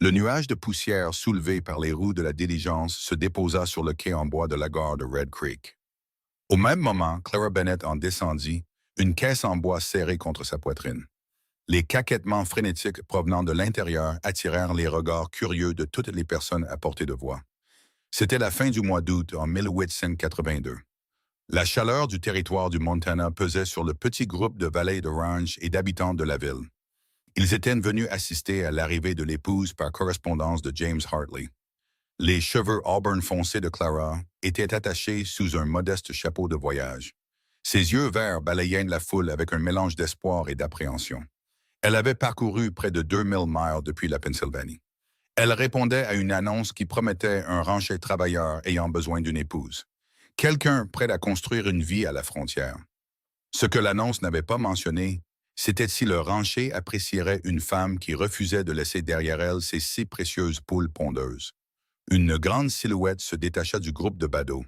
Le nuage de poussière soulevé par les roues de la diligence se déposa sur le quai en bois de la gare de Red Creek. Au même moment, Clara Bennett en descendit, une caisse en bois serrée contre sa poitrine. Les caquettements frénétiques provenant de l'intérieur attirèrent les regards curieux de toutes les personnes à portée de voix. C'était la fin du mois d'août en 1882. La chaleur du territoire du Montana pesait sur le petit groupe de valets de ranch et d'habitants de la ville. Ils étaient venus assister à l'arrivée de l'épouse par correspondance de James Hartley. Les cheveux auburn foncés de Clara étaient attachés sous un modeste chapeau de voyage. Ses yeux verts balayaient la foule avec un mélange d'espoir et d'appréhension. Elle avait parcouru près de 2000 miles depuis la Pennsylvanie. Elle répondait à une annonce qui promettait un rancher travailleur ayant besoin d'une épouse. Quelqu'un prêt à construire une vie à la frontière. Ce que l'annonce n'avait pas mentionné, c'était si le rancher apprécierait une femme qui refusait de laisser derrière elle ses si précieuses poules pondeuses. Une grande silhouette se détacha du groupe de badauds.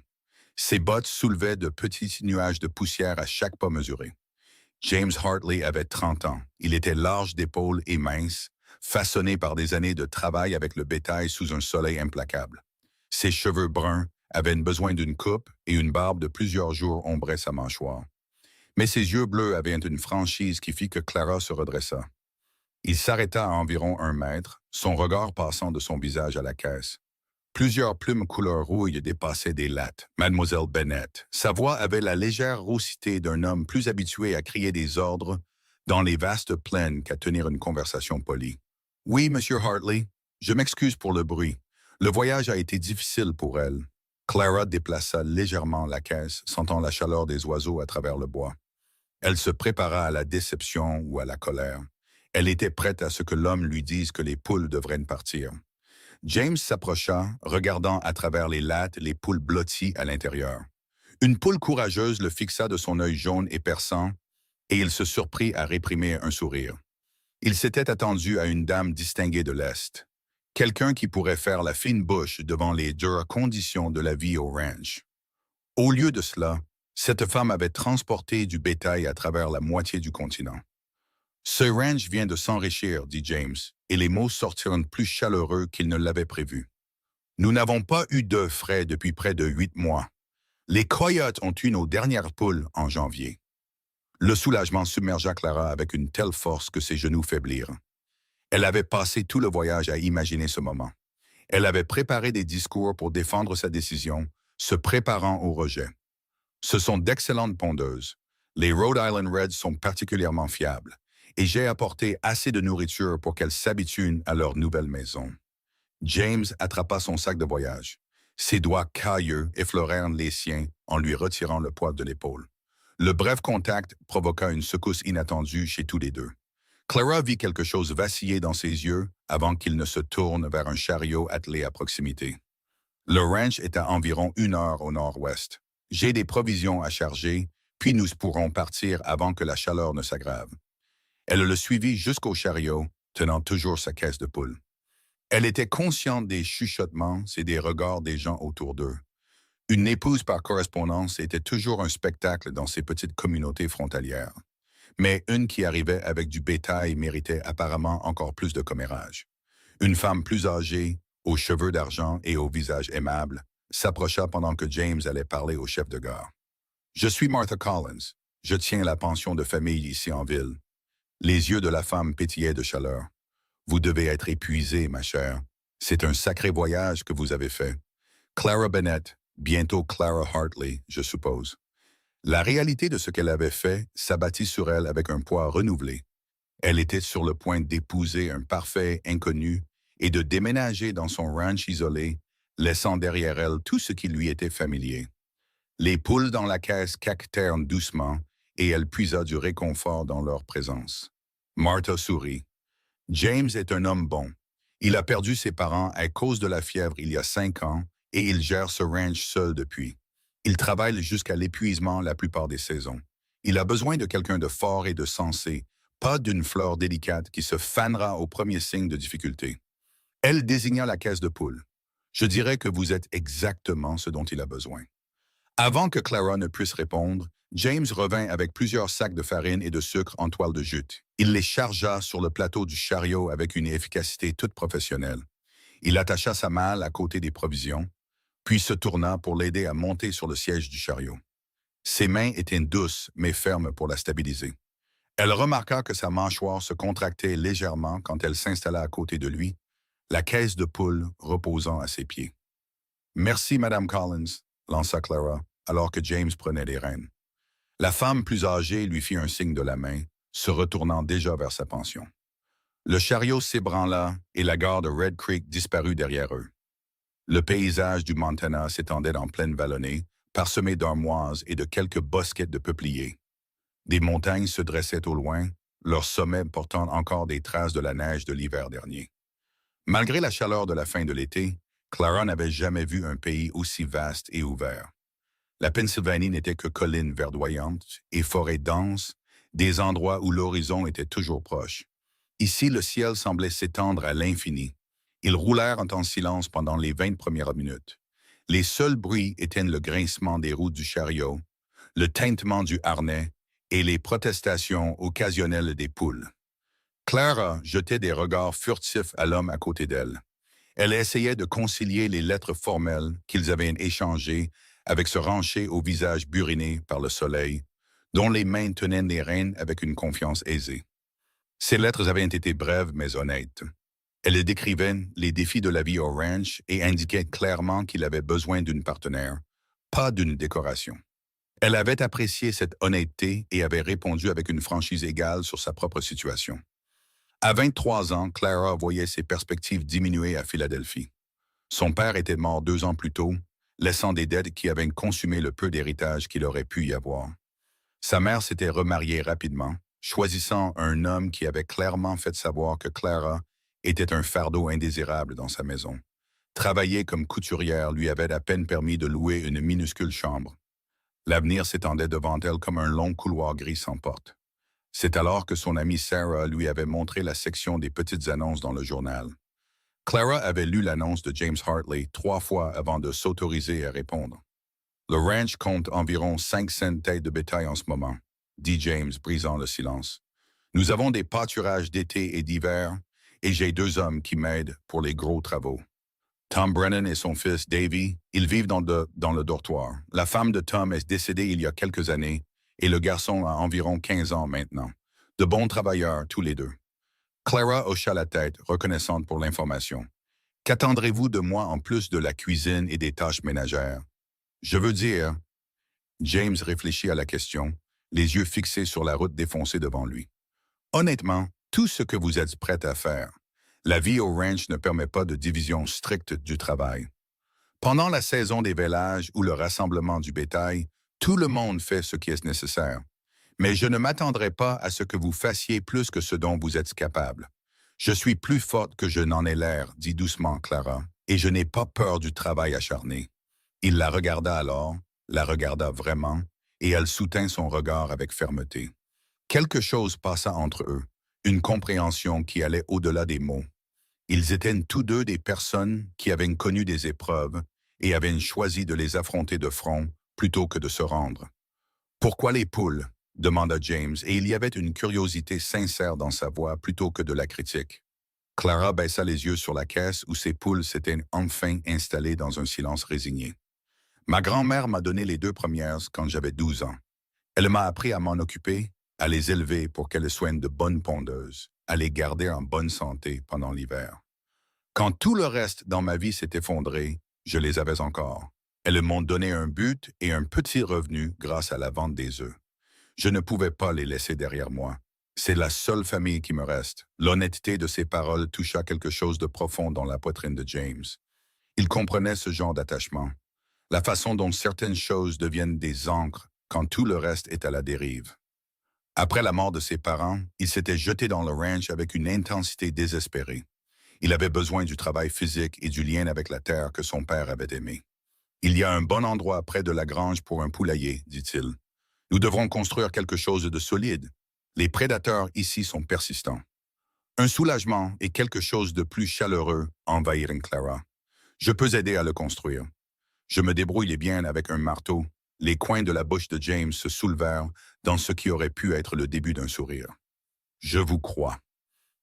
Ses bottes soulevaient de petits nuages de poussière à chaque pas mesuré. James Hartley avait 30 ans. Il était large d'épaules et mince, façonné par des années de travail avec le bétail sous un soleil implacable. Ses cheveux bruns avaient besoin d'une coupe et une barbe de plusieurs jours ombrait sa mâchoire. Mais ses yeux bleus avaient une franchise qui fit que Clara se redressa. Il s'arrêta à environ 1 mètre, son regard passant de son visage à la caisse. Plusieurs plumes couleur rouille dépassaient des lattes. Mademoiselle Bennett. Sa voix avait la légère raucité d'un homme plus habitué à crier des ordres dans les vastes plaines qu'à tenir une conversation polie. Oui, Monsieur Hartley, je m'excuse pour le bruit. Le voyage a été difficile pour elle. Clara déplaça légèrement la caisse, sentant la chaleur des oiseaux à travers le bois. Elle se prépara à la déception ou à la colère. Elle était prête à ce que l'homme lui dise que les poules devraient partir. James s'approcha, regardant à travers les lattes les poules blotties à l'intérieur. Une poule courageuse le fixa de son œil jaune et perçant, et il se surprit à réprimer un sourire. Il s'était attendu à une dame distinguée de l'Est, quelqu'un qui pourrait faire la fine bouche devant les dures conditions de la vie au ranch. Au lieu de cela, cette femme avait transporté du bétail à travers la moitié du continent. Ce ranch vient de s'enrichir, dit James, et les mots sortirent plus chaleureux qu'il ne l'avait prévu. Nous n'avons pas eu d'œufs frais depuis près de 8 mois. Les coyotes ont eu nos dernières poules en janvier. Le soulagement submergea Clara avec une telle force que ses genoux faiblirent. Elle avait passé tout le voyage à imaginer ce moment. Elle avait préparé des discours pour défendre sa décision, se préparant au rejet. Ce sont d'excellentes pondeuses. Les Rhode Island Reds sont particulièrement fiables, et j'ai apporté assez de nourriture pour qu'elles s'habituent à leur nouvelle maison. James attrapa son sac de voyage. Ses doigts cailleux effleurèrent les siens en lui retirant le poids de l'épaule. Le bref contact provoqua une secousse inattendue chez tous les deux. Clara vit quelque chose vaciller dans ses yeux avant qu'il ne se tourne vers un chariot attelé à proximité. Le ranch est à environ 1 heure au nord-ouest. J'ai des provisions à charger, puis nous pourrons partir avant que la chaleur ne s'aggrave. Elle le suivit jusqu'au chariot, tenant toujours sa caisse de poules. Elle était consciente des chuchotements et des regards des gens autour d'eux. Une épouse par correspondance était toujours un spectacle dans ces petites communautés frontalières. Mais une qui arrivait avec du bétail méritait apparemment encore plus de commérage. Une femme plus âgée, aux cheveux d'argent et au visage aimable, s'approcha pendant que James allait parler au chef de gare. « Je suis Martha Collins. Je tiens la pension de famille ici en ville. » Les yeux de la femme pétillaient de chaleur. « Vous devez être épuisée, ma chère. C'est un sacré voyage que vous avez fait. Clara Bennett, bientôt Clara Hartley, je suppose. » La réalité de ce qu'elle avait fait s'abattit sur elle avec un poids renouvelé. Elle était sur le point d'épouser un parfait inconnu et de déménager dans son ranch isolé, laissant derrière elle tout ce qui lui était familier. Les poules dans la caisse caquetèrent doucement et elle puisa du réconfort dans leur présence. Martha sourit. James est un homme bon. Il a perdu ses parents à cause de la fièvre il y a 5 ans et il gère ce ranch seul depuis. Il travaille jusqu'à l'épuisement la plupart des saisons. Il a besoin de quelqu'un de fort et de sensé, pas d'une fleur délicate qui se fanera au premier signe de difficulté. Elle désigna la caisse de poules. Je dirais que vous êtes exactement ce dont il a besoin. Avant que Clara ne puisse répondre, James revint avec plusieurs sacs de farine et de sucre en toile de jute. Il les chargea sur le plateau du chariot avec une efficacité toute professionnelle. Il attacha sa malle à côté des provisions, puis se tourna pour l'aider à monter sur le siège du chariot. Ses mains étaient douces mais fermes pour la stabiliser. Elle remarqua que sa mâchoire se contractait légèrement quand elle s'installa à côté de lui, la caisse de poule reposant à ses pieds. « Merci, Madame Collins », lança Clara, alors que James prenait les rênes. La femme plus âgée lui fit un signe de la main, se retournant déjà vers sa pension. Le chariot s'ébranla et la gare de Red Creek disparut derrière eux. Le paysage du Montana s'étendait en plaine vallonnée, parsemé d'armoises et de quelques bosquets de peupliers. Des montagnes se dressaient au loin, leurs sommets portant encore des traces de la neige de l'hiver dernier. Malgré la chaleur de la fin de l'été, Clara n'avait jamais vu un pays aussi vaste et ouvert. La Pennsylvanie n'était que collines verdoyantes et forêts denses, des endroits où l'horizon était toujours proche. Ici, le ciel semblait s'étendre à l'infini. Ils roulèrent en silence pendant les 20 premières minutes. Les seuls bruits étaient le grincement des roues du chariot, le tintement du harnais et les protestations occasionnelles des poules. Clara jetait des regards furtifs à l'homme à côté d'elle. Elle essayait de concilier les lettres formelles qu'ils avaient échangées avec ce rancher au visage buriné par le soleil, dont les mains tenaient les rênes avec une confiance aisée. Ces lettres avaient été brèves mais honnêtes. Elles décrivaient les défis de la vie au ranch et indiquaient clairement qu'il avait besoin d'une partenaire, pas d'une décoration. Elle avait apprécié cette honnêteté et avait répondu avec une franchise égale sur sa propre situation. À 23 ans, Clara voyait ses perspectives diminuer à Philadelphie. Son père était mort 2 ans plus tôt, laissant des dettes qui avaient consumé le peu d'héritage qu'il aurait pu y avoir. Sa mère s'était remariée rapidement, choisissant un homme qui avait clairement fait savoir que Clara était un fardeau indésirable dans sa maison. Travailler comme couturière lui avait à peine permis de louer une minuscule chambre. L'avenir s'étendait devant elle comme un long couloir gris sans porte. C'est alors que son amie Sarah lui avait montré la section des petites annonces dans le journal. Clara avait lu l'annonce de James Hartley 3 fois avant de s'autoriser à répondre. « Le ranch compte environ 500 têtes de bétail en ce moment, » dit James, brisant le silence. « Nous avons des pâturages d'été et d'hiver, et j'ai 2 hommes qui m'aident pour les gros travaux. Tom Brennan et son fils Davy, ils vivent dans le dortoir. La femme de Tom est décédée il y a quelques années, et le garçon a environ 15 ans maintenant. De bons travailleurs, tous les deux. » Clara hocha la tête, reconnaissante pour l'information. « Qu'attendrez-vous de moi en plus de la cuisine et des tâches ménagères? » « Je veux dire... » James réfléchit à la question, les yeux fixés sur la route défoncée devant lui. « Honnêtement, tout ce que vous êtes prête à faire. La vie au ranch ne permet pas de division stricte du travail. Pendant la saison des vélages ou le rassemblement du bétail, tout le monde fait ce qui est nécessaire. Mais je ne m'attendrai pas à ce que vous fassiez plus que ce dont vous êtes capable. Je suis plus forte que je n'en ai l'air, dit doucement Clara, et je n'ai pas peur du travail acharné. » Il la regarda alors, la regarda vraiment, et elle soutint son regard avec fermeté. Quelque chose passa entre eux, une compréhension qui allait au-delà des mots. Ils étaient tous deux des personnes qui avaient connu des épreuves et avaient choisi de les affronter de front plutôt que de se rendre. « Pourquoi les poules ?» demanda James, et il y avait une curiosité sincère dans sa voix plutôt que de la critique. Clara baissa les yeux sur la caisse où ses poules s'étaient enfin installées dans un silence résigné. « Ma grand-mère m'a donné les 2 premières quand j'avais 12 ans. Elle m'a appris à m'en occuper, à les élever pour qu'elles soient de bonnes pondeuses, à les garder en bonne santé pendant l'hiver. Quand tout le reste dans ma vie s'est effondré, je les avais encore. Elles m'ont donné un but et un petit revenu grâce à la vente des œufs. Je ne pouvais pas les laisser derrière moi. C'est la seule famille qui me reste. » L'honnêteté de ses paroles toucha quelque chose de profond dans la poitrine de James. Il comprenait ce genre d'attachement. La façon dont certaines choses deviennent des ancres quand tout le reste est à la dérive. Après la mort de ses parents, il s'était jeté dans le ranch avec une intensité désespérée. Il avait besoin du travail physique et du lien avec la terre que son père avait aimé. « Il y a un bon endroit près de la grange pour un poulailler, dit-il. Nous devrons construire quelque chose de solide. Les prédateurs ici sont persistants. » Un soulagement et quelque chose de plus chaleureux envahirent Clara. « Je peux aider à le construire. Je me débrouille bien avec un marteau. Les coins de la bouche de James se soulevèrent dans ce qui aurait pu être le début d'un sourire. Je vous crois.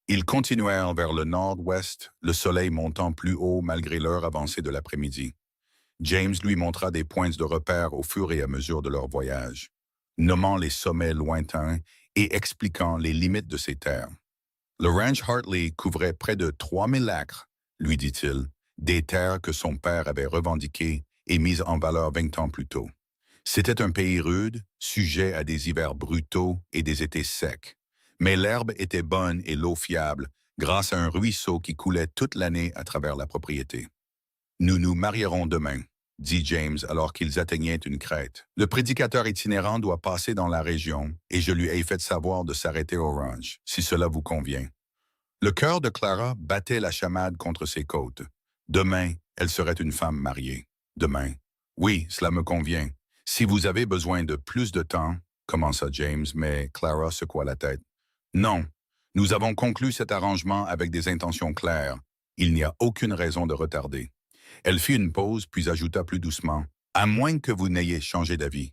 Ils continuèrent vers le nord-ouest, le soleil montant plus haut malgré l'heure avancée de l'après-midi. James lui montra des points de repère au fur et à mesure de leur voyage, nommant les sommets lointains et expliquant les limites de ces terres. Le ranch Hartley couvrait près de 3000 acres, lui dit-il, des terres que son père avait revendiquées et mises en valeur 20 ans plus tôt. C'était un pays rude, sujet à des hivers brutaux et des étés secs. Mais l'herbe était bonne et l'eau fiable, grâce à un ruisseau qui coulait toute l'année à travers la propriété. Nous nous marierons demain, dit James alors qu'ils atteignaient une crête. Le prédicateur itinérant doit passer dans la région et je lui ai fait savoir de s'arrêter au ranch, si cela vous convient. Le cœur de Clara battait la chamade contre ses côtes. Demain, elle serait une femme mariée. Demain. Oui, cela me convient. Si vous avez besoin de plus de temps, commença James, mais Clara secoua la tête. Non, nous avons conclu cet arrangement avec des intentions claires. Il n'y a aucune raison de retarder. Elle fit une pause, puis ajouta plus doucement, « À moins que vous n'ayez changé d'avis. »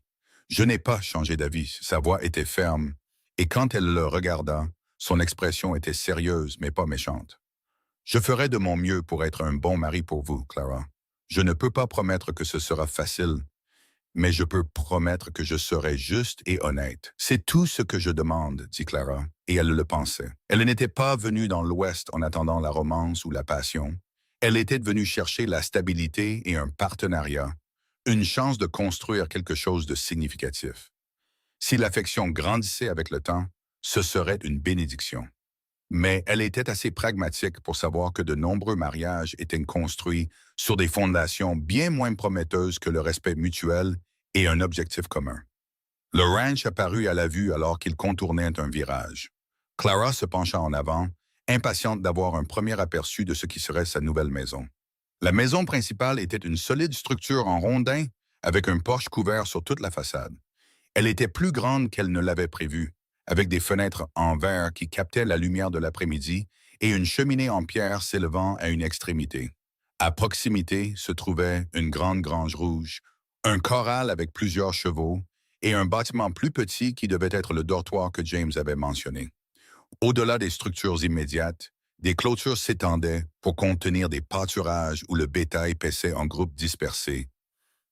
Je n'ai pas changé d'avis, sa voix était ferme, et quand elle le regarda, son expression était sérieuse, mais pas méchante. « Je ferai de mon mieux pour être un bon mari pour vous, Clara. Je ne peux pas promettre que ce sera facile, mais je peux promettre que je serai juste et honnête. C'est tout ce que je demande, dit Clara, et elle le pensait. Elle n'était pas venue dans l'Ouest en attendant la romance ou la passion. Elle était venue chercher la stabilité et un partenariat, une chance de construire quelque chose de significatif. Si l'affection grandissait avec le temps, ce serait une bénédiction. Mais elle était assez pragmatique pour savoir que de nombreux mariages étaient construits sur des fondations bien moins prometteuses que le respect mutuel et un objectif commun. Le ranch apparut à la vue alors qu'il contournait un virage. Clara se pencha en avant, impatiente d'avoir un premier aperçu de ce qui serait sa nouvelle maison. La maison principale était une solide structure en rondin avec un porche couvert sur toute la façade. Elle était plus grande qu'elle ne l'avait prévu, avec des fenêtres en verre qui captaient la lumière de l'après-midi et une cheminée en pierre s'élevant à une extrémité. À proximité se trouvait une grande grange rouge, un corral avec plusieurs chevaux et un bâtiment plus petit qui devait être le dortoir que James avait mentionné. Au-delà des structures immédiates, des clôtures s'étendaient pour contenir des pâturages où le bétail paissait en groupes dispersés.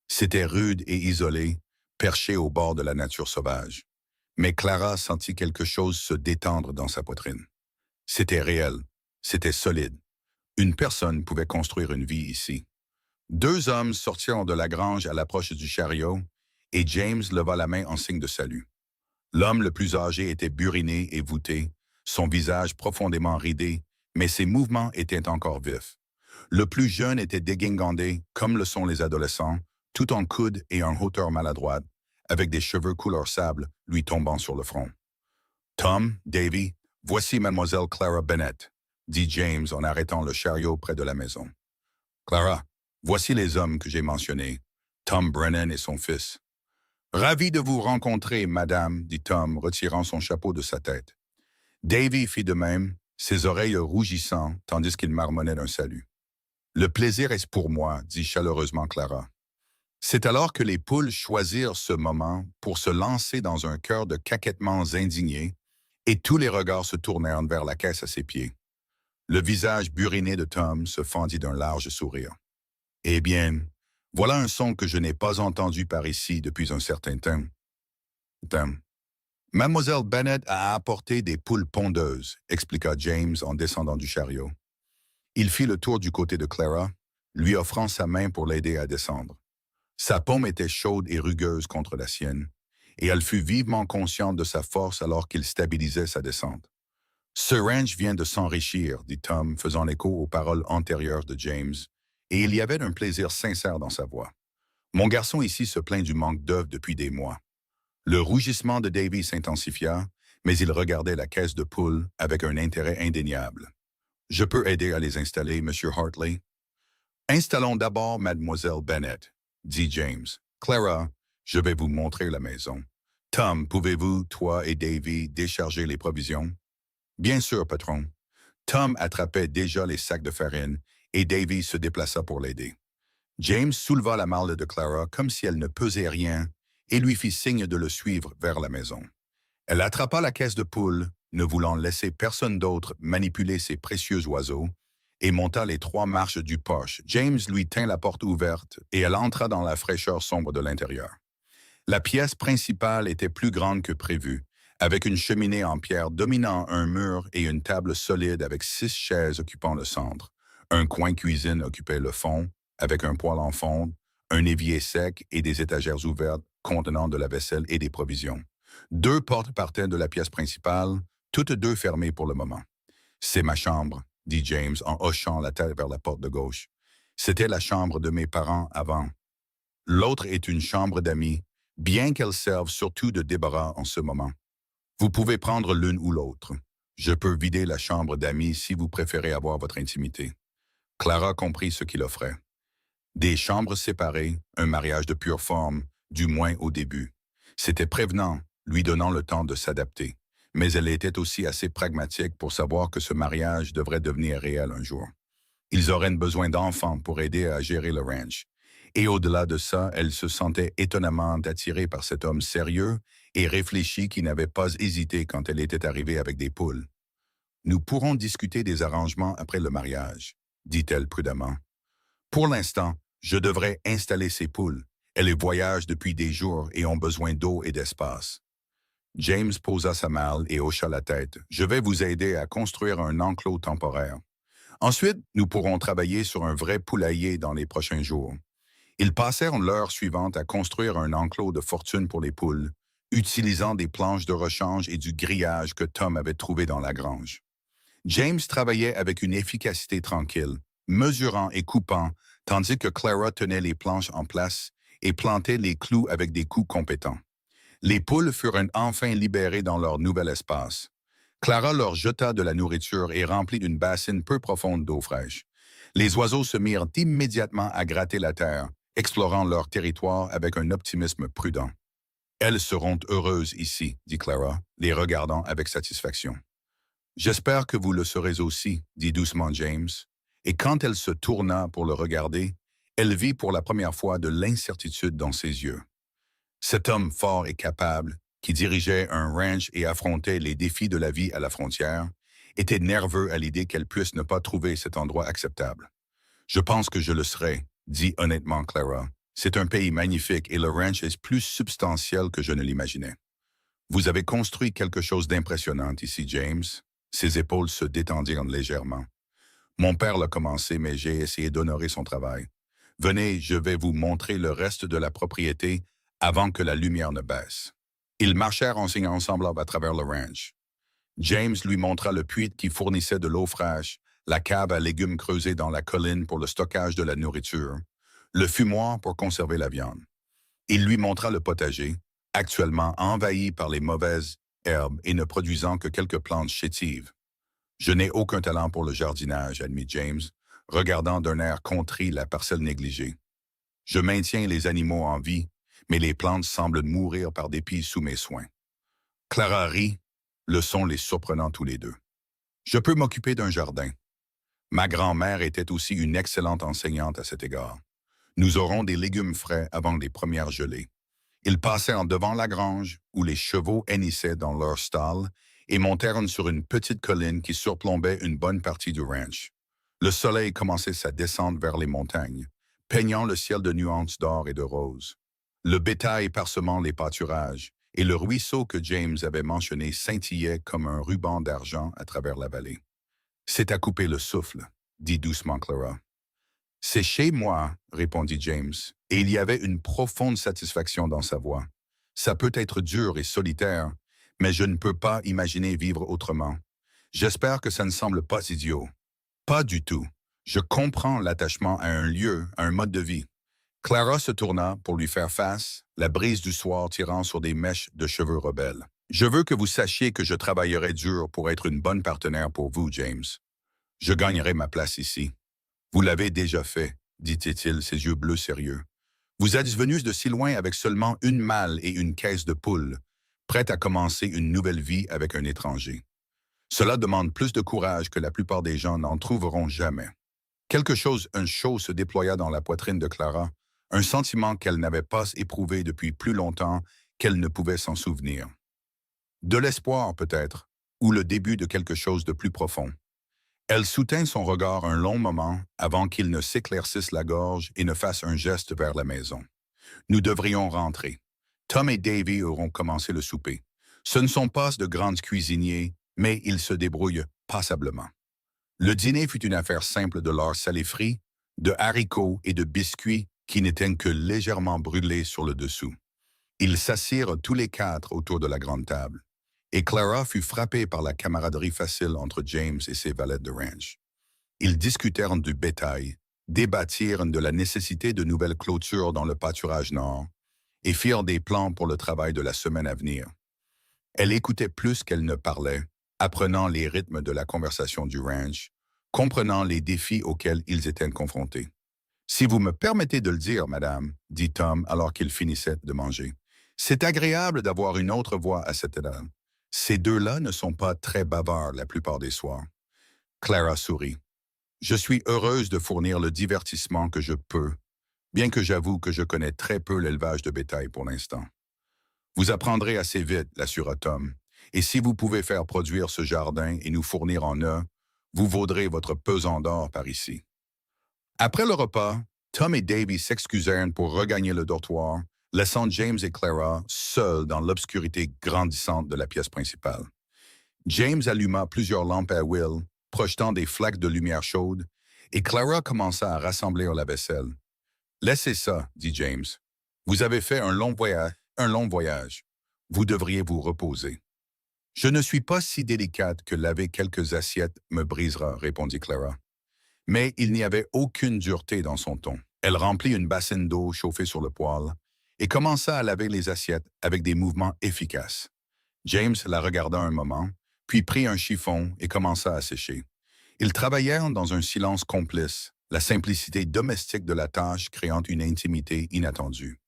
C'était rude et isolé, perché au bord de la nature sauvage. Mais Clara sentit quelque chose se détendre dans sa poitrine. C'était réel, c'était solide. Une personne pouvait construire une vie ici. Deux hommes sortirent de la grange à l'approche du chariot et James leva la main en signe de salut. L'homme le plus âgé était buriné et voûté, son visage profondément ridé, mais ses mouvements étaient encore vifs. Le plus jeune était dégingandé, comme le sont les adolescents, tout en coude et en hauteur maladroite, avec des cheveux couleur sable lui tombant sur le front. « Tom, Davy, voici mademoiselle Clara Bennett, » dit James en arrêtant le chariot près de la maison. « Clara, voici les hommes que j'ai mentionnés, Tom Brennan et son fils. »« Ravi de vous rencontrer, madame, » dit Tom, retirant son chapeau de sa tête. Davy fit de même, ses oreilles rougissant, tandis qu'il marmonnait un salut. « Le plaisir est pour moi, » dit chaleureusement Clara. C'est alors que les poules choisirent ce moment pour se lancer dans un chœur de caquettements indignés, et tous les regards se tournèrent vers la caisse à ses pieds. Le visage buriné de Tom se fendit d'un large sourire. « Eh bien, voilà un son que je n'ai pas entendu par ici depuis un certain temps. » « Mademoiselle Bennett a apporté des poules pondeuses, » expliqua James en descendant du chariot. Il fit le tour du côté de Clara, lui offrant sa main pour l'aider à descendre. Sa paume était chaude et rugueuse contre la sienne, et elle fut vivement consciente de sa force alors qu'il stabilisait sa descente. « Ce ranch vient de s'enrichir, » dit Tom, faisant écho aux paroles antérieures de James, et il y avait un plaisir sincère dans sa voix. « Mon garçon ici se plaint du manque d'œufs depuis des mois. » Le rougissement de Davy s'intensifia, mais il regardait la caisse de poules avec un intérêt indéniable. « Je peux aider à les installer, Monsieur Hartley? »« Installons d'abord Mademoiselle Bennett, » dit James. « Clara, je vais vous montrer la maison. Tom, pouvez-vous, toi et Davy, décharger les provisions? »« Bien sûr, patron. » Tom attrapait déjà les sacs de farine et Davy se déplaça pour l'aider. James souleva la malle de Clara comme si elle ne pesait rien et lui fit signe de le suivre vers la maison. Elle attrapa la caisse de poule, ne voulant laisser personne d'autre manipuler ces précieux oiseaux, et monta les 3 marches du porche. James lui tint la porte ouverte et elle entra dans la fraîcheur sombre de l'intérieur. La pièce principale était plus grande que prévu, avec une cheminée en pierre dominant un mur et une table solide avec 6 chaises occupant le centre. Un coin cuisine occupait le fond, avec un poêle en fonte, un évier sec et des étagères ouvertes contenant de la vaisselle et des provisions. 2 portes partaient de la pièce principale, toutes 2 fermées pour le moment. « C'est ma chambre », dit James en hochant la tête vers la porte de gauche. « C'était la chambre de mes parents avant. L'autre est une chambre d'amis, bien qu'elle serve surtout de débarras en ce moment. Vous pouvez prendre l'une ou l'autre. Je peux vider la chambre d'amis si vous préférez avoir votre intimité. » Clara comprit ce qu'il offrait. Des chambres séparées, un mariage de pure forme, du moins au début. C'était prévenant, lui donnant le temps de s'adapter. Mais elle était aussi assez pragmatique pour savoir que ce mariage devrait devenir réel un jour. Ils auraient besoin d'enfants pour aider à gérer le ranch. Et au-delà de ça, elle se sentait étonnamment attirée par cet homme sérieux et réfléchi qui n'avait pas hésité quand elle était arrivée avec des poules. « Nous pourrons discuter des arrangements après le mariage, » dit-elle prudemment. « Pour l'instant, je devrais installer ces poules. Elles voyagent depuis des jours et ont besoin d'eau et d'espace. » James posa sa malle et hocha la tête. « Je vais vous aider à construire un enclos temporaire. Ensuite, nous pourrons travailler sur un vrai poulailler dans les prochains jours. » Ils passèrent l'heure suivante à construire un enclos de fortune pour les poules, utilisant des planches de rechange et du grillage que Tom avait trouvé dans la grange. James travaillait avec une efficacité tranquille, mesurant et coupant, tandis que Clara tenait les planches en place et plantait les clous avec des coups compétents. Les poules furent enfin libérées dans leur nouvel espace. Clara leur jeta de la nourriture et remplit une bassine peu profonde d'eau fraîche. Les oiseaux se mirent immédiatement à gratter la terre, explorant leur territoire avec un optimisme prudent. « Elles seront heureuses ici, » dit Clara, les regardant avec satisfaction. « J'espère que vous le serez aussi, » dit doucement James, et quand elle se tourna pour le regarder, elle vit pour la première fois de l'incertitude dans ses yeux. Cet homme fort et capable, qui dirigeait un ranch et affrontait les défis de la vie à la frontière, était nerveux à l'idée qu'elle puisse ne pas trouver cet endroit acceptable. « Je pense que je le serai, » dit honnêtement Clara. « C'est un pays magnifique et le ranch est plus substantiel que je ne l'imaginais. » « Vous avez construit quelque chose d'impressionnant ici, James. » Ses épaules se détendirent légèrement. « Mon père l'a commencé, mais j'ai essayé d'honorer son travail. Venez, je vais vous montrer le reste de la propriété avant que la lumière ne baisse. » Ils marchèrent ensemble à travers le ranch. James lui montra le puits qui fournissait de l'eau fraîche, la cave à légumes creusée dans la colline pour le stockage de la nourriture, le fumoir pour conserver la viande. Il lui montra le potager, actuellement envahi par les mauvaises herbes et ne produisant que quelques plantes chétives. « Je n'ai aucun talent pour le jardinage, » admit James, regardant d'un air contrit la parcelle négligée. « Je maintiens les animaux en vie, mais les plantes semblent mourir par dépit sous mes soins. » Clara rit, le son les surprenant tous les deux. « Je peux m'occuper d'un jardin. Ma grand-mère était aussi une excellente enseignante à cet égard. Nous aurons des légumes frais avant les premières gelées. » Ils passèrent devant la grange, où les chevaux hennissaient dans leur stall, et montèrent sur une petite colline qui surplombait une bonne partie du ranch. Le soleil commençait sa descente vers les montagnes, peignant le ciel de nuances d'or et de rose. Le bétail parsemant les pâturages, et le ruisseau que James avait mentionné scintillait comme un ruban d'argent à travers la vallée. « C'est à couper le souffle, » dit doucement Clara. « C'est chez moi, » répondit James, et il y avait une profonde satisfaction dans sa voix. « Ça peut être dur et solitaire, mais je ne peux pas imaginer vivre autrement. J'espère que ça ne semble pas idiot. »« Pas du tout. Je comprends l'attachement à un lieu, à un mode de vie. » Clara se tourna pour lui faire face, la brise du soir tirant sur des mèches de cheveux rebelles. « Je veux que vous sachiez que je travaillerai dur pour être une bonne partenaire pour vous, James. Je gagnerai ma place ici. » « Vous l'avez déjà fait, » dit-il, ses yeux bleus sérieux. « Vous êtes venu de si loin avec seulement une malle et une caisse de poules, prête à commencer une nouvelle vie avec un étranger. Cela demande plus de courage que la plupart des gens n'en trouveront jamais. » Un chaud se déploya dans la poitrine de Clara, un sentiment qu'elle n'avait pas éprouvé depuis plus longtemps qu'elle ne pouvait s'en souvenir. De l'espoir peut-être, ou le début de quelque chose de plus profond. Elle soutint son regard un long moment avant qu'il ne s'éclaircisse la gorge et ne fasse un geste vers la maison. Nous devrions rentrer. Tom et Davy auront commencé le souper. Ce ne sont pas de grands cuisiniers, mais ils se débrouillent passablement. Le dîner fut une affaire simple de lard salé frit, de haricots et de biscuits qui n'étaient que légèrement brûlés sur le dessous. Ils s'assirent tous les quatre autour de la grande table, et Clara fut frappée par la camaraderie facile entre James et ses valets de ranch. Ils discutèrent du bétail, débattirent de la nécessité de nouvelles clôtures dans le pâturage nord, et firent des plans pour le travail de la semaine à venir. Elle écoutait plus qu'elle ne parlait, apprenant les rythmes de la conversation du ranch, comprenant les défis auxquels ils étaient confrontés. « Si vous me permettez de le dire, madame, dit Tom alors qu'il finissait de manger, c'est agréable d'avoir une autre voix à cette heure. Ces deux-là ne sont pas très bavards la plupart des soirs. » Clara sourit. « Je suis heureuse de fournir le divertissement que je peux, bien que j'avoue que je connais très peu l'élevage de bétail pour l'instant. » « Vous apprendrez assez vite, l'assura Tom, et si vous pouvez faire produire ce jardin et nous fournir en œufs, vous vaudrez votre pesant d'or par ici. » Après le repas, Tom et Davy s'excusèrent pour regagner le dortoir, laissant James et Clara seuls dans l'obscurité grandissante de la pièce principale. James alluma plusieurs lampes à huile, projetant des flaques de lumière chaude, et Clara commença à rassembler la vaisselle. « Laissez ça, dit James. Vous avez fait un long voyage. Vous devriez vous reposer. »« Je ne suis pas si délicate que laver quelques assiettes me brisera, répondit Clara. Mais il n'y avait aucune dureté dans son ton. Elle remplit une bassine d'eau chauffée sur le poêle et commença à laver les assiettes avec des mouvements efficaces. James la regarda un moment, puis prit un chiffon et commença à sécher. Ils travaillèrent dans un silence complice, la simplicité domestique de la tâche créant une intimité inattendue.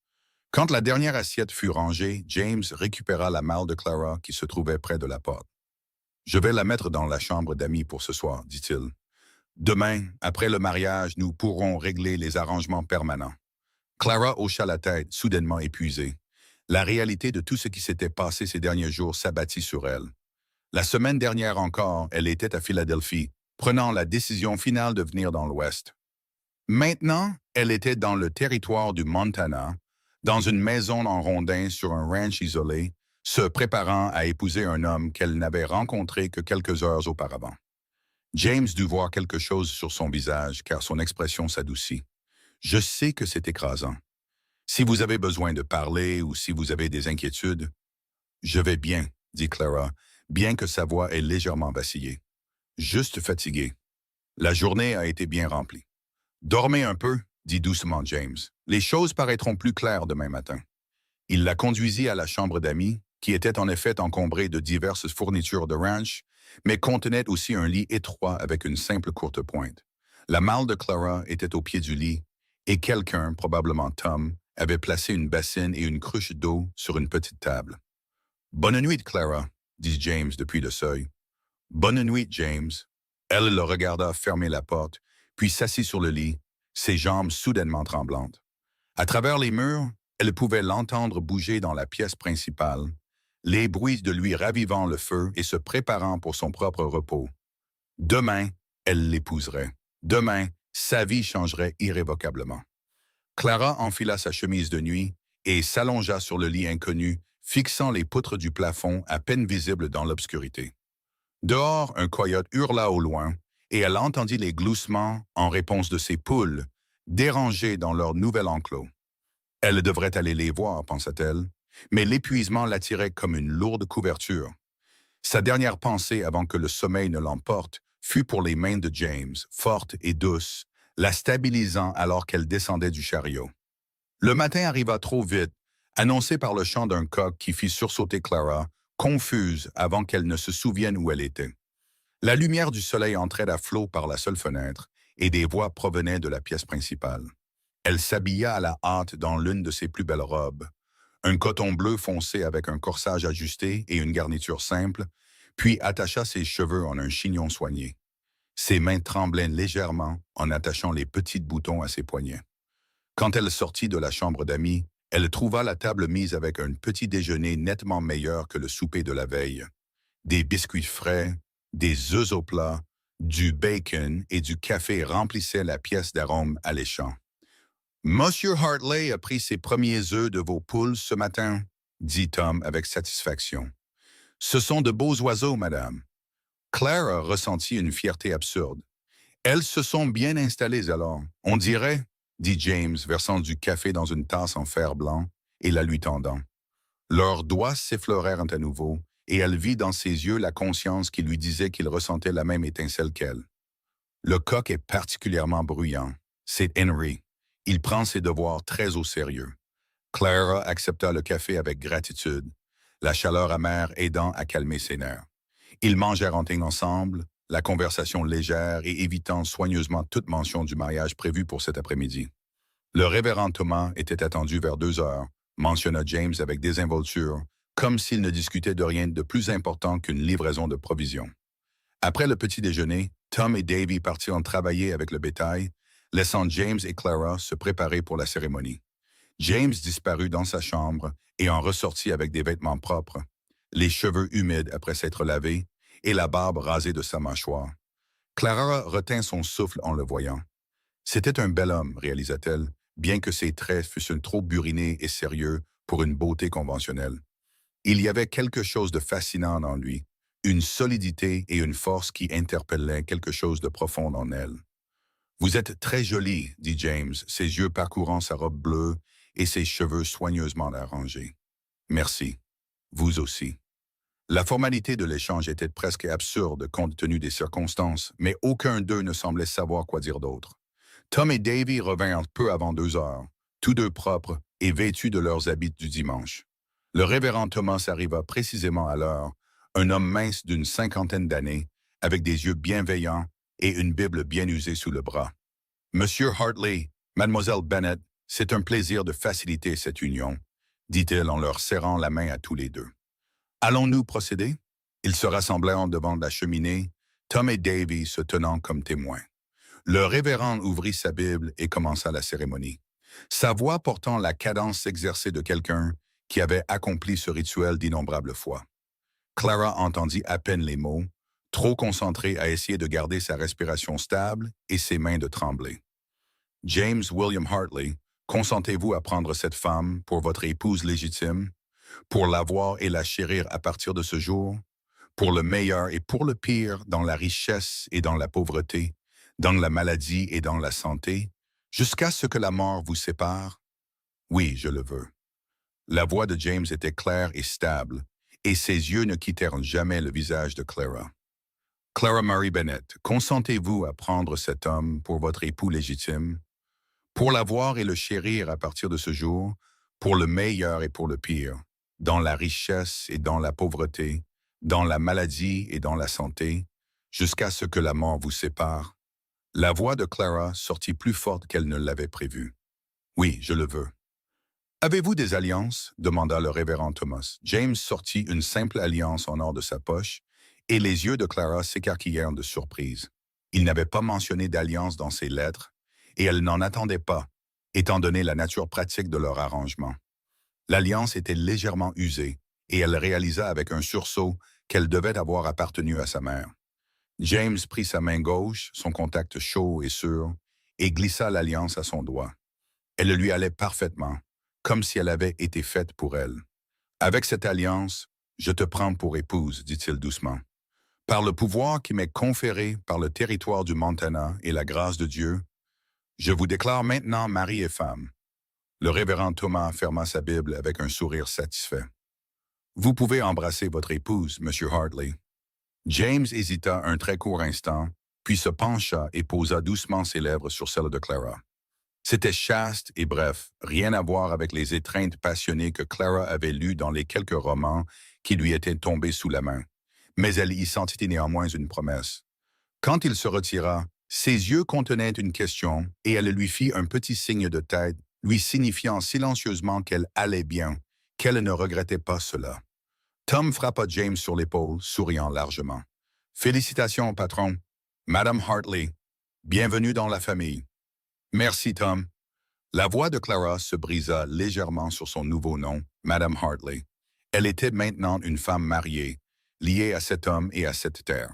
Quand la dernière assiette fut rangée, James récupéra la malle de Clara qui se trouvait près de la porte. « Je vais la mettre dans la chambre d'amis pour ce soir, dit-il. Demain, après le mariage, nous pourrons régler les arrangements permanents. » Clara hocha la tête, soudainement épuisée. La réalité de tout ce qui s'était passé ces derniers jours s'abattit sur elle. La semaine dernière encore, elle était à Philadelphie, prenant la décision finale de venir dans l'Ouest. Maintenant, elle était dans le territoire du Montana, dans une maison en rondin sur un ranch isolé, se préparant à épouser un homme qu'elle n'avait rencontré que quelques heures auparavant. James dut voir quelque chose sur son visage, car son expression s'adoucit. « Je sais que c'est écrasant. Si vous avez besoin de parler ou si vous avez des inquiétudes... »« Je vais bien, » dit Clara, bien que sa voix ait légèrement vacillé. « Juste fatiguée. La journée a été bien remplie. »« Dormez un peu, » dit doucement James. « Les choses paraîtront plus claires demain matin. » Il la conduisit à la chambre d'amis, qui était en effet encombrée de diverses fournitures de ranch, mais contenait aussi un lit étroit avec une simple courte pointe. La malle de Clara était au pied du lit, et quelqu'un, probablement Tom, avait placé une bassine et une cruche d'eau sur une petite table. « Bonne nuit, Clara, » dit James depuis le seuil. « Bonne nuit, James. » Elle le regarda fermer la porte, puis s'assit sur le lit, ses jambes soudainement tremblantes. À travers les murs, elle pouvait l'entendre bouger dans la pièce principale, les bruits de lui ravivant le feu et se préparant pour son propre repos. Demain, elle l'épouserait. Demain, sa vie changerait irrévocablement. Clara enfila sa chemise de nuit et s'allongea sur le lit inconnu, fixant les poutres du plafond à peine visibles dans l'obscurité. Dehors, un coyote hurla au loin, et elle entendit les gloussements en réponse de ses poules, dérangées dans leur nouvel enclos. Elle devrait aller les voir, pensa-t-elle, mais l'épuisement l'attirait comme une lourde couverture. Sa dernière pensée avant que le sommeil ne l'emporte fut pour les mains de James, fortes et douces, la stabilisant alors qu'elle descendait du chariot. Le matin arriva trop vite, annoncé par le chant d'un coq qui fit sursauter Clara, confuse avant qu'elle ne se souvienne où elle était. La lumière du soleil entrait à flot par la seule fenêtre, et des voix provenaient de la pièce principale. Elle s'habilla à la hâte dans l'une de ses plus belles robes, un coton bleu foncé avec un corsage ajusté et une garniture simple, puis attacha ses cheveux en un chignon soigné. Ses mains tremblaient légèrement en attachant les petits boutons à ses poignets. Quand elle sortit de la chambre d'amis, elle trouva la table mise avec un petit déjeuner nettement meilleur que le souper de la veille. Des biscuits frais, des œufs au plat, du bacon et du café remplissaient la pièce d'arômes alléchants. Monsieur Hartley a pris ses premiers œufs de vos poules ce matin, dit Tom avec satisfaction. Ce sont de beaux oiseaux, madame. Clara ressentit une fierté absurde. Elles se sont bien installées alors, on dirait, dit James, versant du café dans une tasse en fer blanc et la lui tendant. Leurs doigts s'effleurèrent à nouveau, et elle vit dans ses yeux la conscience qui lui disait qu'il ressentait la même étincelle qu'elle. Le coq est particulièrement bruyant. C'est Henry. Il prend ses devoirs très au sérieux. Clara accepta le café avec gratitude, la chaleur amère aidant à calmer ses nerfs. Ils mangèrent ensemble, la conversation légère et évitant soigneusement toute mention du mariage prévu pour cet après-midi. Le révérend Thomas était attendu vers 2 heures, mentionna James avec désinvolture, comme s'il ne discutait de rien de plus important qu'une livraison de provisions. Après le petit déjeuner, Tom et Davy partirent travailler avec le bétail, laissant James et Clara se préparer pour la cérémonie. James disparut dans sa chambre et en ressortit avec des vêtements propres, les cheveux humides après s'être lavés et la barbe rasée de sa mâchoire. Clara retint son souffle en le voyant. C'était un bel homme, réalisa-t-elle, bien que ses traits fussent trop burinés et sérieux pour une beauté conventionnelle. Il y avait quelque chose de fascinant en lui, une solidité et une force qui interpellaient quelque chose de profond en elle. « Vous êtes très jolie, dit James, ses yeux parcourant sa robe bleue et ses cheveux soigneusement arrangés. « Merci. Vous aussi. » La formalité de l'échange était presque absurde compte tenu des circonstances, mais aucun d'eux ne semblait savoir quoi dire d'autre. Tom et Davy revinrent peu avant 2 heures, tous deux propres et vêtus de leurs habits du dimanche. Le révérend Thomas arriva précisément à l'heure, un homme mince d'une 50aine d'années, avec des yeux bienveillants et une Bible bien usée sous le bras. « Monsieur Hartley, Mademoiselle Bennet, c'est un plaisir de faciliter cette union, » dit-il en leur serrant la main à tous les deux. « Allons-nous procéder? » Ils se rassemblèrent devant la cheminée, Tom et Davy se tenant comme témoins. Le révérend ouvrit sa Bible et commença la cérémonie. Sa voix portant la cadence exercée de quelqu'un qui avait accompli ce rituel d'innombrables fois. Clara entendit à peine les mots, trop concentrée à essayer de garder sa respiration stable et ses mains de trembler. « James William Hartley, consentez-vous à prendre cette femme pour votre épouse légitime, pour la voir et la chérir à partir de ce jour, pour le meilleur et pour le pire, dans la richesse et dans la pauvreté, dans la maladie et dans la santé, jusqu'à ce que la mort vous sépare? Oui, je le veux. » La voix de James était claire et stable, et ses yeux ne quittèrent jamais le visage de Clara. « Clara Mary Bennet, consentez-vous à prendre cet homme pour votre époux légitime, pour la voir et le chérir à partir de ce jour, pour le meilleur et pour le pire, dans la richesse et dans la pauvreté, dans la maladie et dans la santé, jusqu'à ce que la mort vous sépare? » La voix de Clara sortit plus forte qu'elle ne l'avait prévu. « Oui, je le veux. »« Avez-vous des alliances? » demanda le révérend Thomas. James sortit une simple alliance en or de sa poche, et les yeux de Clara s'écarquillèrent de surprise. Il n'avait pas mentionné d'alliance dans ses lettres, et elle n'en attendait pas, étant donné la nature pratique de leur arrangement. L'alliance était légèrement usée, et elle réalisa avec un sursaut qu'elle devait avoir appartenu à sa mère. James prit sa main gauche, son contact chaud et sûr, et glissa l'alliance à son doigt. Elle lui allait parfaitement, comme si elle avait été faite pour elle. « Avec cette alliance, je te prends pour épouse, dit-il doucement. Par le pouvoir qui m'est conféré par le territoire du Montana et la grâce de Dieu, je vous déclare maintenant mari et femme. » Le révérend Thomas ferma sa Bible avec un sourire satisfait. « Vous pouvez embrasser votre épouse, Monsieur Hartley. » James hésita un très court instant, puis se pencha et posa doucement ses lèvres sur celles de Clara. C'était chaste et bref, rien à voir avec les étreintes passionnées que Clara avait lues dans les quelques romans qui lui étaient tombés sous la main. Mais elle y sentit néanmoins une promesse. Quand il se retira, ses yeux contenaient une question et elle lui fit un petit signe de tête, lui signifiant silencieusement qu'elle allait bien, qu'elle ne regrettait pas cela. Tom frappa James sur l'épaule, souriant largement. « Félicitations, patron. Madame Hartley, bienvenue dans la famille. » « Merci, Tom. » La voix de Clara se brisa légèrement sur son nouveau nom, Madame Hartley. Elle était maintenant une femme mariée, liée à cet homme et à cette terre.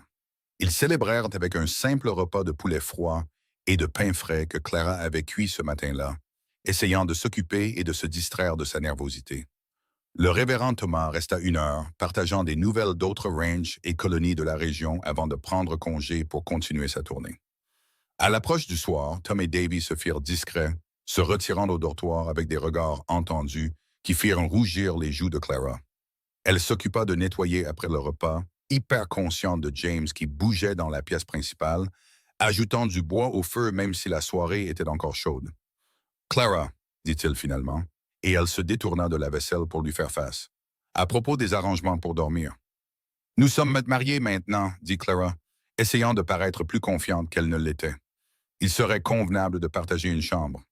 Ils célébrèrent avec un simple repas de poulet froid et de pain frais que Clara avait cuit ce matin-là, essayant de s'occuper et de se distraire de sa nervosité. Le révérend Thomas resta 1 heure, partageant des nouvelles d'autres ranges et colonies de la région avant de prendre congé pour continuer sa tournée. À l'approche du soir, Tom et Davy se firent discrets, se retirant au dortoir avec des regards entendus qui firent rougir les joues de Clara. Elle s'occupa de nettoyer après le repas, hyper consciente de James qui bougeait dans la pièce principale, ajoutant du bois au feu même si la soirée était encore chaude. « Clara, dit-il finalement, et elle se détourna de la vaisselle pour lui faire face. À propos des arrangements pour dormir. « Nous sommes mariés maintenant, dit Clara, essayant de paraître plus confiante qu'elle ne l'était. Il serait convenable de partager une chambre.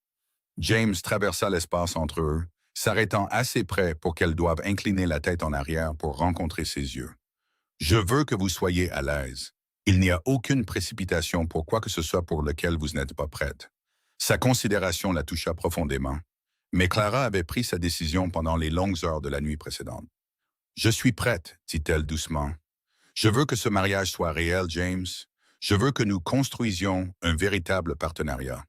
James traversa l'espace entre eux, s'arrêtant assez près pour qu'elle doive incliner la tête en arrière pour rencontrer ses yeux. « Je veux que vous soyez à l'aise. Il n'y a aucune précipitation pour quoi que ce soit pour lequel vous n'êtes pas prête. » Sa considération la toucha profondément. Mais Clara avait pris sa décision pendant les longues heures de la nuit précédente. « Je suis prête, dit-elle doucement. Je veux que ce mariage soit réel, James. Je veux que nous construisions un véritable partenariat. »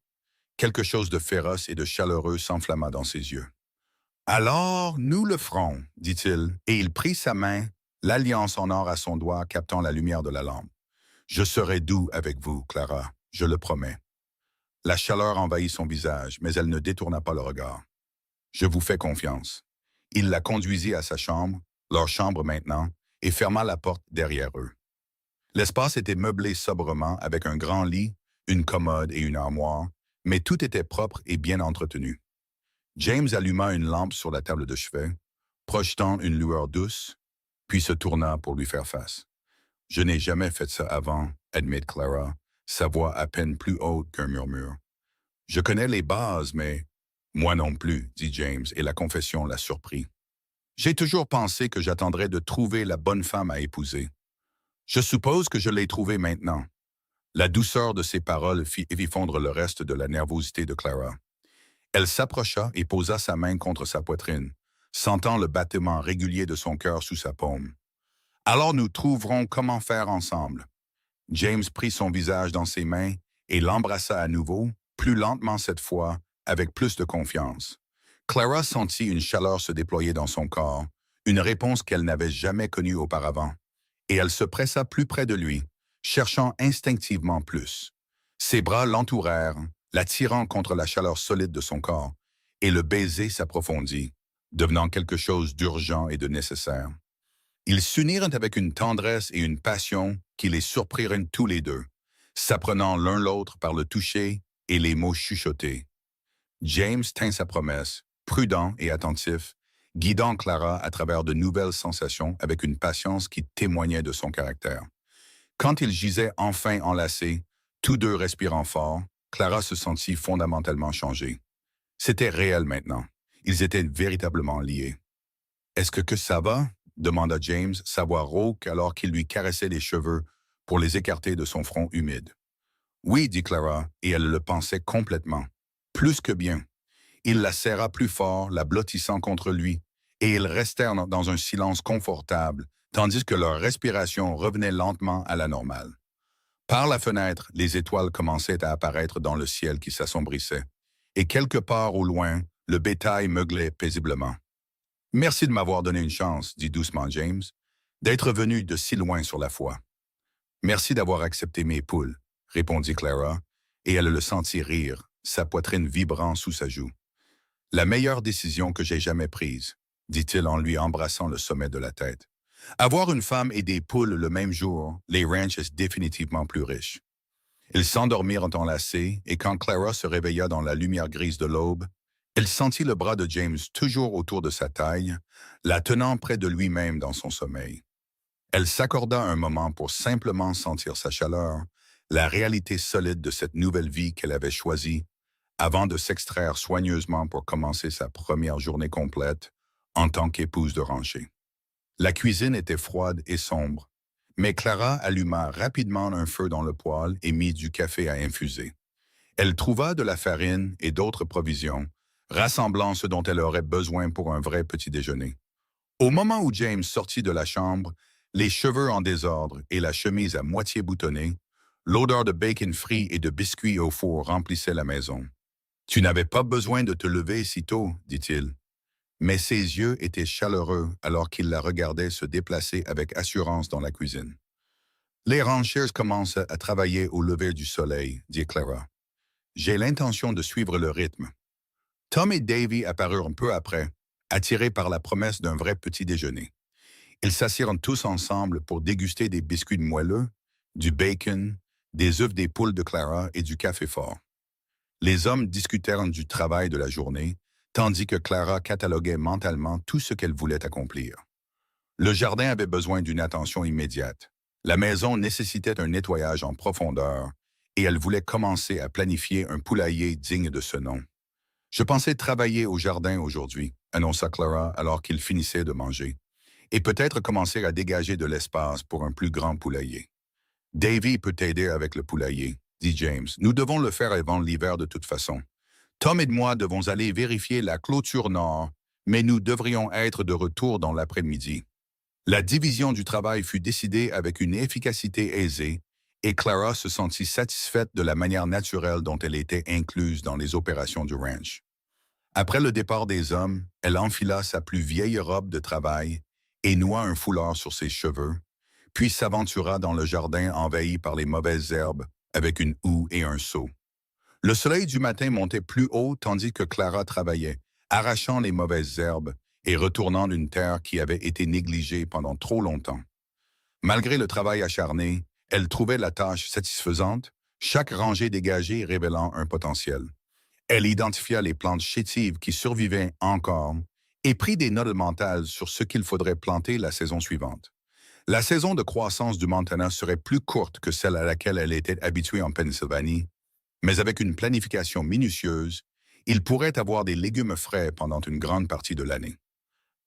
Quelque chose de féroce et de chaleureux s'enflamma dans ses yeux. « Alors, nous le ferons, dit-il, et il prit sa main, l'alliance en or à son doigt captant la lumière de la lampe. « Je serai doux avec vous, Clara, je le promets. » La chaleur envahit son visage, mais elle ne détourna pas le regard. « Je vous fais confiance. » Il la conduisit à sa chambre, leur chambre maintenant, et ferma la porte derrière eux. L'espace était meublé sobrement avec un grand lit, une commode et une armoire, mais tout était propre et bien entretenu. James alluma une lampe sur la table de chevet, projetant une lueur douce, puis se tourna pour lui faire face. « Je n'ai jamais fait ça avant, admit Clara, sa voix à peine plus haute qu'un murmure. « Je connais les bases, mais... » « Moi non plus, dit James, et la confession la surprit. « J'ai toujours pensé que j'attendrais de trouver la bonne femme à épouser. Je suppose que je l'ai trouvée maintenant. » La douceur de ses paroles fit fondre le reste de la nervosité de Clara. Elle s'approcha et posa sa main contre sa poitrine, sentant le battement régulier de son cœur sous sa paume. « Alors nous trouverons comment faire ensemble. » James prit son visage dans ses mains et l'embrassa à nouveau, plus lentement cette fois, avec plus de confiance. Clara sentit une chaleur se déployer dans son corps, une réponse qu'elle n'avait jamais connue auparavant, et elle se pressa plus près de lui, cherchant instinctivement plus. Ses bras l'entourèrent, l'attirant contre la chaleur solide de son corps, et le baiser s'approfondit, devenant quelque chose d'urgent et de nécessaire. Ils s'unirent avec une tendresse et une passion qui les surprirent tous les deux, s'apprenant l'un l'autre par le toucher et les mots chuchotés. James tint sa promesse, prudent et attentif, guidant Clara à travers de nouvelles sensations avec une patience qui témoignait de son caractère. Quand ils gisaient enfin enlacés, tous deux respirant fort, Clara se sentit fondamentalement changée. C'était réel maintenant. Ils étaient véritablement liés. « Est-ce que ça va ?» demanda James, sa voix rauque alors qu'il lui caressait les cheveux pour les écarter de son front humide. « Oui, dit Clara, et elle le pensait complètement. Plus que bien. » Il la serra plus fort, la blottissant contre lui, et ils restèrent dans un silence confortable, tandis que leur respiration revenait lentement à la normale. Par la fenêtre, les étoiles commençaient à apparaître dans le ciel qui s'assombrissait, et quelque part au loin, le bétail meuglait paisiblement. « Merci de m'avoir donné une chance, dit doucement James, d'être venu de si loin sur la foi. »« Merci d'avoir accepté mes poules, » répondit Clara, et elle le sentit rire, sa poitrine vibrant sous sa joue. « La meilleure décision que j'ai jamais prise, » dit-il en lui embrassant le sommet de la tête. « Avoir une femme et des poules le même jour, les ranchs est définitivement plus riche. » Ils s'endormirent enlacés, et quand Clara se réveilla dans la lumière grise de l'aube, elle sentit le bras de James toujours autour de sa taille, la tenant près de lui-même dans son sommeil. Elle s'accorda un moment pour simplement sentir sa chaleur, la réalité solide de cette nouvelle vie qu'elle avait choisie, avant de s'extraire soigneusement pour commencer sa première journée complète en tant qu'épouse de rancher. La cuisine était froide et sombre, mais Clara alluma rapidement un feu dans le poêle et mit du café à infuser. Elle trouva de la farine et d'autres provisions, rassemblant ce dont elle aurait besoin pour un vrai petit déjeuner. Au moment où James sortit de la chambre, les cheveux en désordre et la chemise à moitié boutonnée, l'odeur de bacon frit et de biscuits au four remplissait la maison. « Tu n'avais pas besoin de te lever si tôt, dit-il. » Mais ses yeux étaient chaleureux alors qu'il la regardait se déplacer avec assurance dans la cuisine. « Les ranchers commencent à travailler au lever du soleil, dit Clara. J'ai l'intention de suivre le rythme. » Tom et Davy apparurent un peu après, attirés par la promesse d'un vrai petit déjeuner. Ils s'assirent tous ensemble pour déguster des biscuits moelleux, du bacon, des œufs des poules de Clara et du café fort. Les hommes discutèrent du travail de la journée, tandis que Clara cataloguait mentalement tout ce qu'elle voulait accomplir. Le jardin avait besoin d'une attention immédiate. La maison nécessitait un nettoyage en profondeur et elle voulait commencer à planifier un poulailler digne de ce nom. « Je pensais travailler au jardin aujourd'hui, » annonça Clara alors qu'ils finissaient de manger, « et peut-être commencer à dégager de l'espace pour un plus grand poulailler. »« Davy peut t'aider avec le poulailler, » dit James. « Nous devons le faire avant l'hiver de toute façon. Tom et moi devons aller vérifier la clôture nord, mais nous devrions être de retour dans l'après-midi. » La division du travail fut décidée avec une efficacité aisée et Clara se sentit satisfaite de la manière naturelle dont elle était incluse dans les opérations du ranch. Après le départ des hommes, elle enfila sa plus vieille robe de travail et noua un foulard sur ses cheveux, puis s'aventura dans le jardin envahi par les mauvaises herbes avec une houe et un seau. Le soleil du matin montait plus haut tandis que Clara travaillait, arrachant les mauvaises herbes et retournant d'une terre qui avait été négligée pendant trop longtemps. Malgré le travail acharné, elle trouvait la tâche satisfaisante, chaque rangée dégagée révélant un potentiel. Elle identifia les plantes chétives qui survivaient encore et prit des notes mentales sur ce qu'il faudrait planter la saison suivante. La saison de croissance du Montana serait plus courte que celle à laquelle elle était habituée en Pennsylvanie, mais avec une planification minutieuse, il pourrait avoir des légumes frais pendant une grande partie de l'année.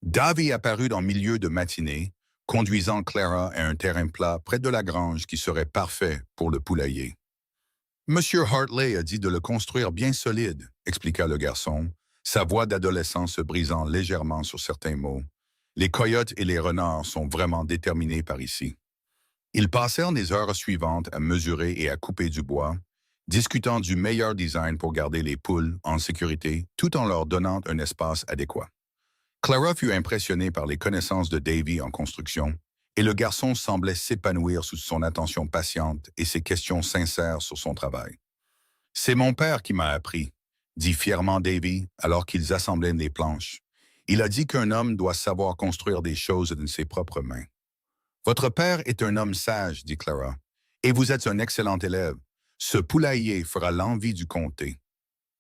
Davy apparut en milieu de matinée, conduisant Clara à un terrain plat près de la grange qui serait parfait pour le poulailler. « Monsieur Hartley a dit de le construire bien solide, » expliqua le garçon, sa voix d'adolescent se brisant légèrement sur certains mots. « Les coyotes et les renards sont vraiment déterminés par ici. » Ils passèrent les heures suivantes à mesurer et à couper du bois, discutant du meilleur design pour garder les poules en sécurité tout en leur donnant un espace adéquat. Clara fut impressionnée par les connaissances de Davy en construction, et le garçon semblait s'épanouir sous son attention patiente et ses questions sincères sur son travail. « C'est mon père qui m'a appris, » dit fièrement Davy alors qu'ils assemblaient les planches. « Il a dit qu'un homme doit savoir construire des choses de ses propres mains. »« Votre père est un homme sage, » dit Clara, « et vous êtes un excellent élève. Ce poulailler fera l'envie du comté. »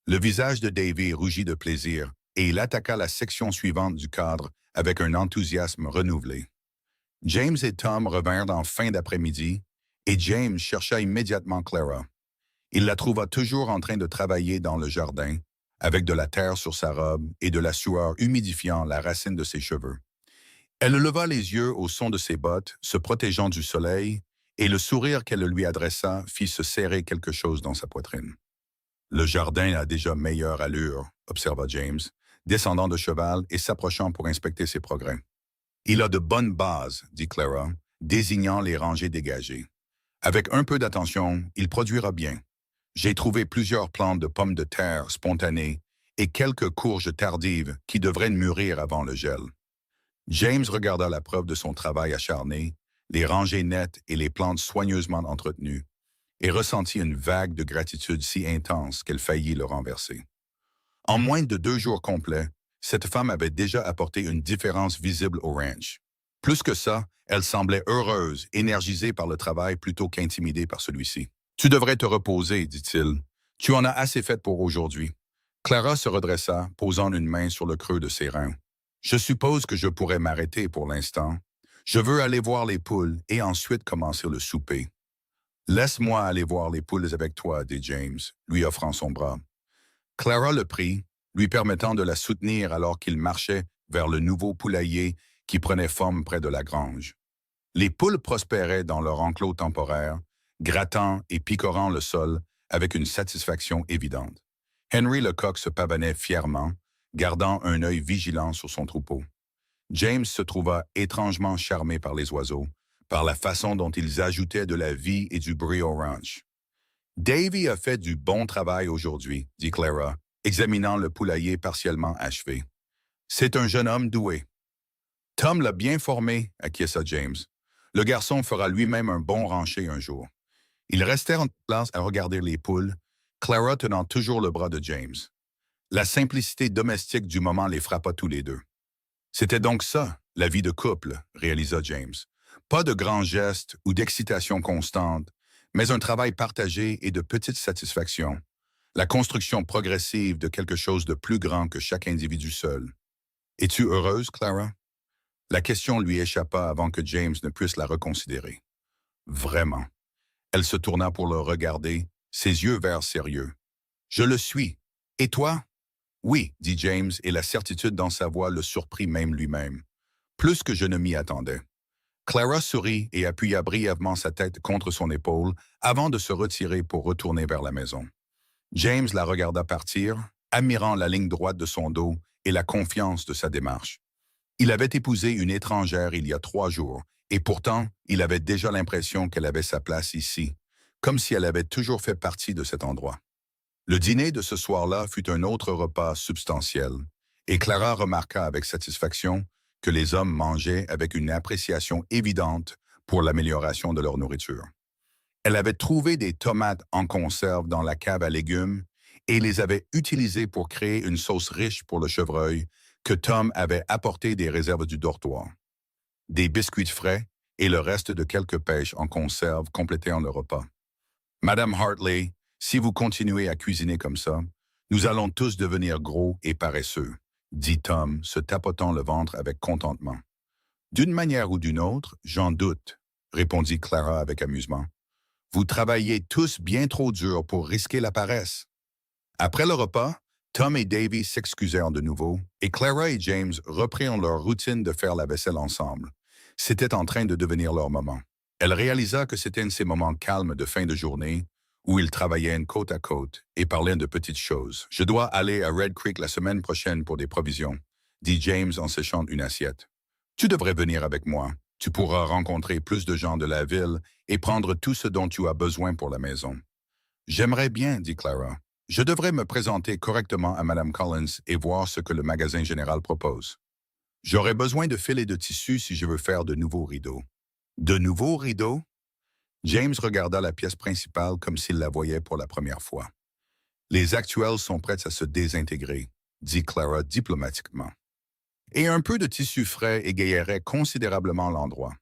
Le visage de Davy rougit de plaisir, et il attaqua la section suivante du cadre avec un enthousiasme renouvelé. James et Tom revinrent en fin d'après-midi, et James chercha immédiatement Clara. Il la trouva toujours en train de travailler dans le jardin, avec de la terre sur sa robe et de la sueur humidifiant la racine de ses cheveux. Elle leva les yeux au son de ses bottes, se protégeant du soleil, et le sourire qu'elle lui adressa fit se serrer quelque chose dans sa poitrine. « Le jardin a déjà meilleure allure, » observa James, descendant de cheval et s'approchant pour inspecter ses progrès. « Il a de bonnes bases, » dit Clara, désignant les rangées dégagées. « Avec un peu d'attention, il produira bien. J'ai trouvé plusieurs plantes de pommes de terre spontanées et quelques courges tardives qui devraient mûrir avant le gel. » James regarda la preuve de son travail acharné, les rangées nettes et les plantes soigneusement entretenues, et ressentit une vague de gratitude si intense qu'elle faillit le renverser. En moins de 2 jours complets, cette femme avait déjà apporté une différence visible au ranch. Plus que ça, elle semblait heureuse, énergisée par le travail plutôt qu'intimidée par celui-ci. « Tu devrais te reposer, dit-il. Tu en as assez fait pour aujourd'hui. » Clara se redressa, posant une main sur le creux de ses reins. « Je suppose que je pourrais m'arrêter pour l'instant. Je veux aller voir les poules et ensuite commencer le souper. »« Laisse-moi aller voir les poules avec toi, » dit James, lui offrant son bras. Clara le prit, lui permettant de la soutenir alors qu'il marchait vers le nouveau poulailler qui prenait forme près de la grange. Les poules prospéraient dans leur enclos temporaire, grattant et picorant le sol avec une satisfaction évidente. Henry Lecoq se pavanait fièrement, gardant un œil vigilant sur son troupeau. James se trouva étrangement charmé par les oiseaux, par la façon dont ils ajoutaient de la vie et du bruit au ranch. Davy a fait du bon travail aujourd'hui, dit Clara, examinant le poulailler partiellement achevé. C'est un jeune homme doué. Tom l'a bien formé, acquiesça James. Le garçon fera lui-même un bon rancher un jour. Ils restèrent en place à regarder les poules, Clara tenant toujours le bras de James. La simplicité domestique du moment les frappa tous les deux. C'était donc ça, la vie de couple, réalisa James. Pas de grands gestes ou d'excitation constante, mais un travail partagé et de petites satisfactions. La construction progressive de quelque chose de plus grand que chaque individu seul. Es-tu heureuse, Clara? La question lui échappa avant que James ne puisse la reconsidérer. Vraiment. Elle se tourna pour le regarder, ses yeux verts sérieux. Je le suis. Et toi? Oui, dit James, et la certitude dans sa voix le surprit même lui-même. Plus que je ne m'y attendais. Clara sourit et appuya brièvement sa tête contre son épaule avant de se retirer pour retourner vers la maison. James la regarda partir, admirant la ligne droite de son dos et la confiance de sa démarche. Il avait épousé une étrangère il y a 3 jours, et pourtant, il avait déjà l'impression qu'elle avait sa place ici, comme si elle avait toujours fait partie de cet endroit. Le dîner de ce soir-là fut un autre repas substantiel, et Clara remarqua avec satisfaction que les hommes mangeaient avec une appréciation évidente pour l'amélioration de leur nourriture. Elle avait trouvé des tomates en conserve dans la cave à légumes et les avait utilisées pour créer une sauce riche pour le chevreuil que Tom avait apporté des réserves du dortoir. Des biscuits frais et le reste de quelques pêches en conserve complétaient le repas. Madame Hartley, si vous continuez à cuisiner comme ça, nous allons tous devenir gros et paresseux, dit Tom, se tapotant le ventre avec contentement. D'une manière ou d'une autre, j'en doute, répondit Clara avec amusement. Vous travaillez tous bien trop dur pour risquer la paresse. Après le repas, Tom et Davy s'excusèrent de nouveau, et Clara et James reprirent leur routine de faire la vaisselle ensemble. C'était en train de devenir leur moment. Elle réalisa que c'était un de ces moments calmes de fin de journée, où ils travaillaient côte à côte et parlaient de petites choses. « Je dois aller à Red Creek la semaine prochaine pour des provisions », dit James en séchant une assiette. « Tu devrais venir avec moi. Tu pourras rencontrer plus de gens de la ville et prendre tout ce dont tu as besoin pour la maison. »« J'aimerais bien, » dit Clara. « Je devrais me présenter correctement à Mme Collins et voir ce que le magasin général propose. J'aurai besoin de fils et de tissus si je veux faire de nouveaux rideaux. » « De nouveaux rideaux? » James regarda la pièce principale comme s'il la voyait pour la première fois. « Les actuels sont prêts à se désintégrer, » dit Clara diplomatiquement. Et un peu de tissu frais égayerait considérablement l'endroit.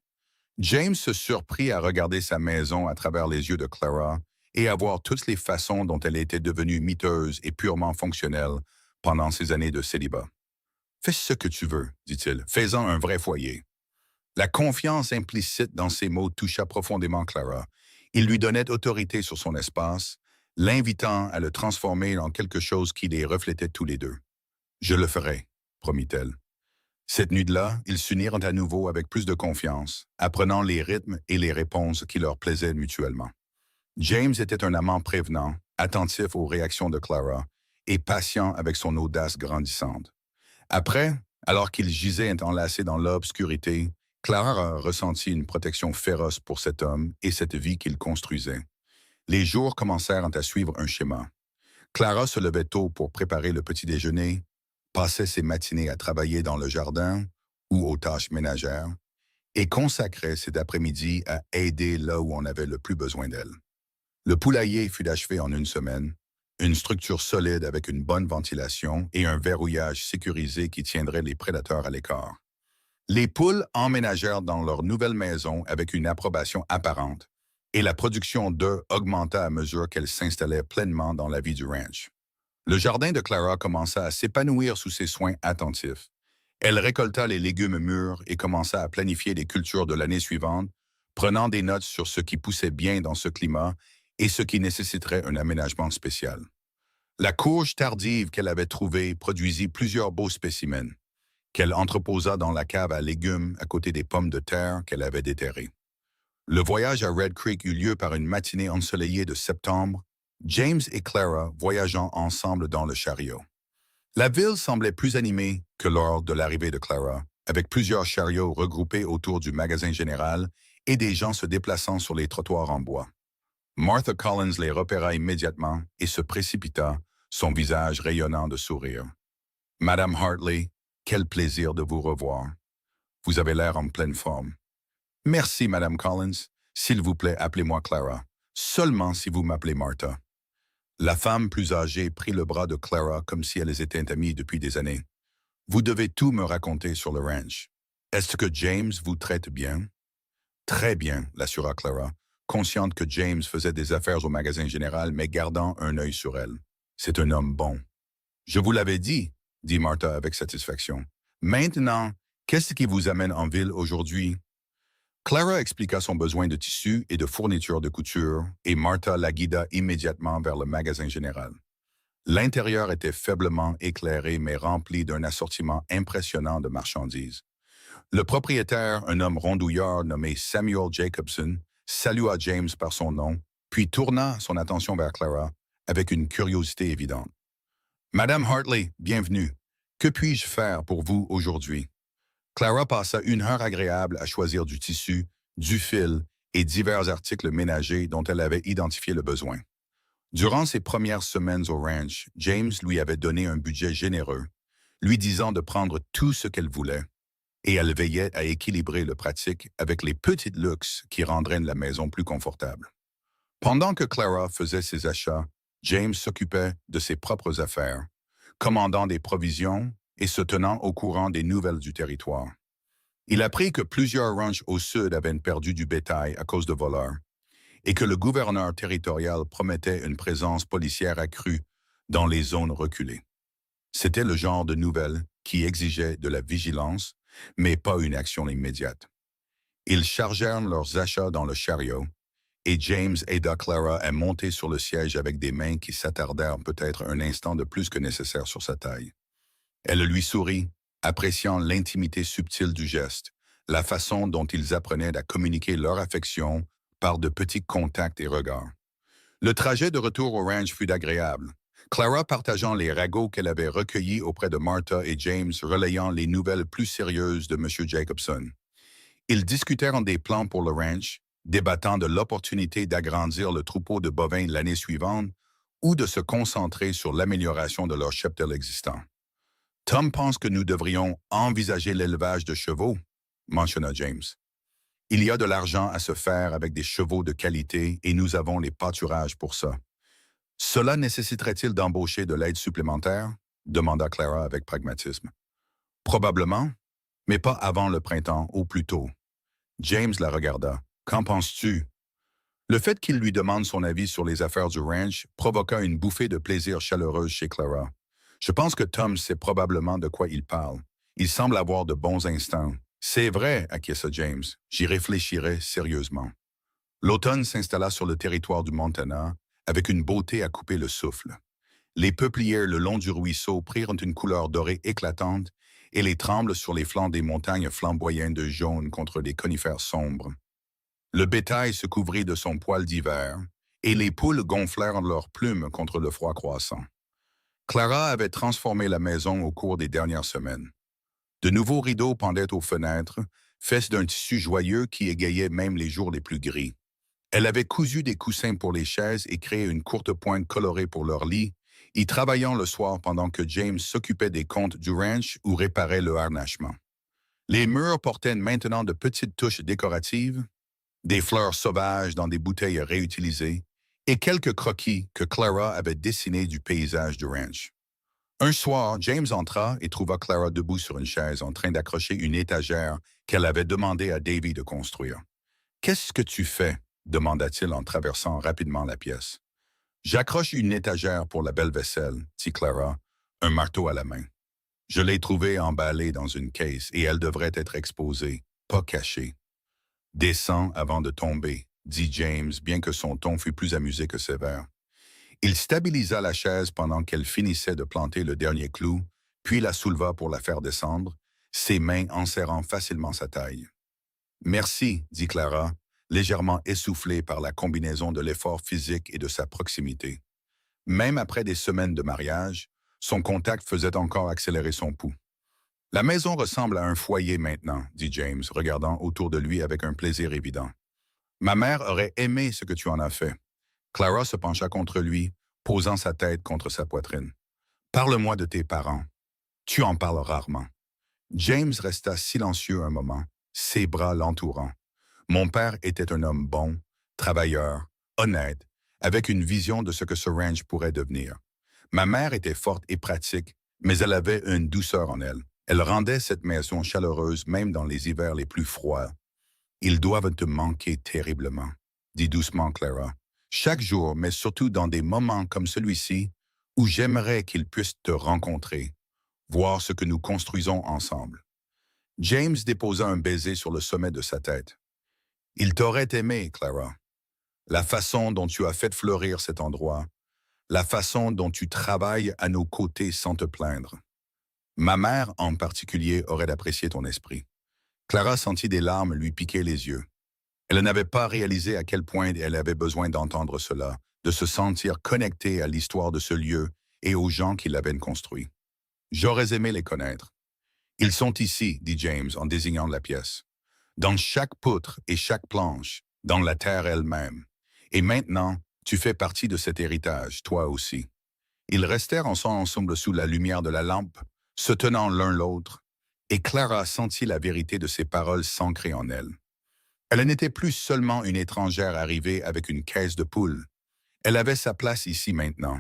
James se surprit à regarder sa maison à travers les yeux de Clara et à voir toutes les façons dont elle était devenue miteuse et purement fonctionnelle pendant ses années de célibat. « Fais ce que tu veux, » dit-il, faisant un vrai foyer. La confiance implicite dans ces mots toucha profondément Clara. Il lui donnait autorité sur son espace, l'invitant à le transformer en quelque chose qui les reflétait tous les deux. « Je le ferai, » promit-elle. Cette nuit-là, ils s'unirent à nouveau avec plus de confiance, apprenant les rythmes et les réponses qui leur plaisaient mutuellement. James était un amant prévenant, attentif aux réactions de Clara et patient avec son audace grandissante. Après, alors qu'ils gisaient enlacés dans l'obscurité, Clara ressentit une protection féroce pour cet homme et cette vie qu'il construisait. Les jours commencèrent à suivre un schéma. Clara se levait tôt pour préparer le petit déjeuner, passait ses matinées à travailler dans le jardin ou aux tâches ménagères et consacrait cet après-midi à aider là où on avait le plus besoin d'elle. Le poulailler fut achevé en 1 semaine, une structure solide avec une bonne ventilation et un verrouillage sécurisé qui tiendrait les prédateurs à l'écart. Les poules emménagèrent dans leur nouvelle maison avec une approbation apparente, et la production d'œufs augmenta à mesure qu'elles s'installaient pleinement dans la vie du ranch. Le jardin de Clara commença à s'épanouir sous ses soins attentifs. Elle récolta les légumes mûrs et commença à planifier les cultures de l'année suivante, prenant des notes sur ce qui poussait bien dans ce climat et ce qui nécessiterait un aménagement spécial. La courge tardive qu'elle avait trouvée produisit plusieurs beaux spécimens, qu'elle entreposa dans la cave à légumes à côté des pommes de terre qu'elle avait déterrées. Le voyage à Red Creek eut lieu par une matinée ensoleillée de septembre, James et Clara voyageant ensemble dans le chariot. La ville semblait plus animée que lors de l'arrivée de Clara, avec plusieurs chariots regroupés autour du magasin général et des gens se déplaçant sur les trottoirs en bois. Martha Collins les repéra immédiatement et se précipita, son visage rayonnant de sourire. « Madame Hartley, quel plaisir de vous revoir. Vous avez l'air en pleine forme. »« Merci, Madame Collins. S'il vous plaît, appelez-moi Clara. Seulement si vous m'appelez Martha. » La femme plus âgée prit le bras de Clara comme si elles étaient amies depuis des années. « Vous devez tout me raconter sur le ranch. Est-ce que James vous traite bien? »« Très bien, » l'assura Clara, consciente que James faisait des affaires au magasin général, mais gardant un œil sur elle. « C'est un homme bon. »« Je vous l'avais dit Martha avec satisfaction. « Maintenant, qu'est-ce qui vous amène en ville aujourd'hui? » Clara expliqua son besoin de tissus et de fournitures de couture, et Martha la guida immédiatement vers le magasin général. L'intérieur était faiblement éclairé mais rempli d'un assortiment impressionnant de marchandises. Le propriétaire, un homme rondouillard nommé Samuel Jacobson, salua James par son nom, puis tourna son attention vers Clara avec une curiosité évidente. « Madame Hartley, bienvenue. Que puis-je faire pour vous aujourd'hui? » Clara passa une heure agréable à choisir du tissu, du fil et divers articles ménagers dont elle avait identifié le besoin. Durant ses premières semaines au ranch, James lui avait donné un budget généreux, lui disant de prendre tout ce qu'elle voulait, et elle veillait à équilibrer le pratique avec les petites luxes qui rendraient la maison plus confortable. Pendant que Clara faisait ses achats, James s'occupait de ses propres affaires, commandant des provisions et se tenant au courant des nouvelles du territoire. Il apprit que plusieurs ranchs au sud avaient perdu du bétail à cause de voleurs et que le gouverneur territorial promettait une présence policière accrue dans les zones reculées. C'était le genre de nouvelles qui exigeait de la vigilance, mais pas une action immédiate. Ils chargèrent leurs achats dans le chariot et James aida Clara à monter sur le siège avec des mains qui s'attardèrent peut-être un instant de plus que nécessaire sur sa taille. Elle lui sourit, appréciant l'intimité subtile du geste, la façon dont ils apprenaient à communiquer leur affection par de petits contacts et regards. Le trajet de retour au ranch fut agréable, Clara partageant les ragots qu'elle avait recueillis auprès de Martha et James relayant les nouvelles plus sérieuses de M. Jacobson. Ils discutèrent des plans pour le ranch, débattant de l'opportunité d'agrandir le troupeau de bovins l'année suivante ou de se concentrer sur l'amélioration de leur cheptel existant. « Tom pense que nous devrions envisager l'élevage de chevaux, » mentionna James. « Il y a de l'argent à se faire avec des chevaux de qualité et nous avons les pâturages pour ça. »« Cela nécessiterait-il d'embaucher de l'aide supplémentaire? » demanda Clara avec pragmatisme. « Probablement, mais pas avant le printemps, ou plus tôt. » James la regarda. « Qu'en penses-tu? » Le fait qu'il lui demande son avis sur les affaires du ranch provoqua une bouffée de plaisir chaleureuse chez Clara. « Je pense que Tom sait probablement de quoi il parle. Il semble avoir de bons instincts. »« C'est vrai, » acquiesça James. « J'y réfléchirai sérieusement. » L'automne s'installa sur le territoire du Montana avec une beauté à couper le souffle. Les peupliers le long du ruisseau prirent une couleur dorée éclatante et les trembles sur les flancs des montagnes flamboyaient de jaune contre des conifères sombres. Le bétail se couvrit de son poil d'hiver et les poules gonflèrent leurs plumes contre le froid croissant. Clara avait transformé la maison au cours des dernières semaines. De nouveaux rideaux pendaient aux fenêtres, faits d'un tissu joyeux qui égayait même les jours les plus gris. Elle avait cousu des coussins pour les chaises et créé une courte pointe colorée pour leur lit, y travaillant le soir pendant que James s'occupait des comptes du ranch ou réparait le harnachement. Les murs portaient maintenant de petites touches décoratives, des fleurs sauvages dans des bouteilles réutilisées, et quelques croquis que Clara avait dessinés du paysage du ranch. Un soir, James entra et trouva Clara debout sur une chaise en train d'accrocher une étagère qu'elle avait demandé à Davy de construire. « Qu'est-ce que tu fais? » demanda-t-il en traversant rapidement la pièce. « J'accroche une étagère pour la belle vaisselle, » dit Clara, un marteau à la main. « Je l'ai trouvée emballée dans une caisse et elle devrait être exposée, pas cachée. »« Descends avant de tomber, » dit James, bien que son ton fût plus amusé que sévère. Il stabilisa la chaise pendant qu'elle finissait de planter le dernier clou, puis la souleva pour la faire descendre, ses mains enserrant facilement sa taille. « Merci, » dit Clara, légèrement essoufflée par la combinaison de l'effort physique et de sa proximité. Même après des semaines de mariage, son contact faisait encore accélérer son pouls. La maison ressemble à un foyer maintenant, dit James, regardant autour de lui avec un plaisir évident. Ma mère aurait aimé ce que tu en as fait. Clara se pencha contre lui, posant sa tête contre sa poitrine. Parle-moi de tes parents. Tu en parles rarement. James resta silencieux un moment, ses bras l'entourant. Mon père était un homme bon, travailleur, honnête, avec une vision de ce que ce ranch pourrait devenir. Ma mère était forte et pratique, mais elle avait une douceur en elle. Elle rendait cette maison chaleureuse même dans les hivers les plus froids. Ils doivent te manquer terriblement, dit doucement Clara. Chaque jour, mais surtout dans des moments comme celui-ci, où j'aimerais qu'ils puissent te rencontrer, voir ce que nous construisons ensemble. James déposa un baiser sur le sommet de sa tête. Il t'aurait aimé, Clara. La façon dont tu as fait fleurir cet endroit, la façon dont tu travailles à nos côtés sans te plaindre. Ma mère, en particulier, aurait apprécié ton esprit. Clara sentit des larmes lui piquer les yeux. Elle n'avait pas réalisé à quel point elle avait besoin d'entendre cela, de se sentir connectée à l'histoire de ce lieu et aux gens qui l'avaient construit. J'aurais aimé les connaître. Ils sont ici, dit James en désignant la pièce. Dans chaque poutre et chaque planche, dans la terre elle-même. Et maintenant, tu fais partie de cet héritage, toi aussi. Ils restèrent ensemble sous la lumière de la lampe, se tenant l'un l'autre, et Clara sentit la vérité de ces paroles s'ancrer en elle. Elle n'était plus seulement une étrangère arrivée avec une caisse de poules. Elle avait sa place ici maintenant,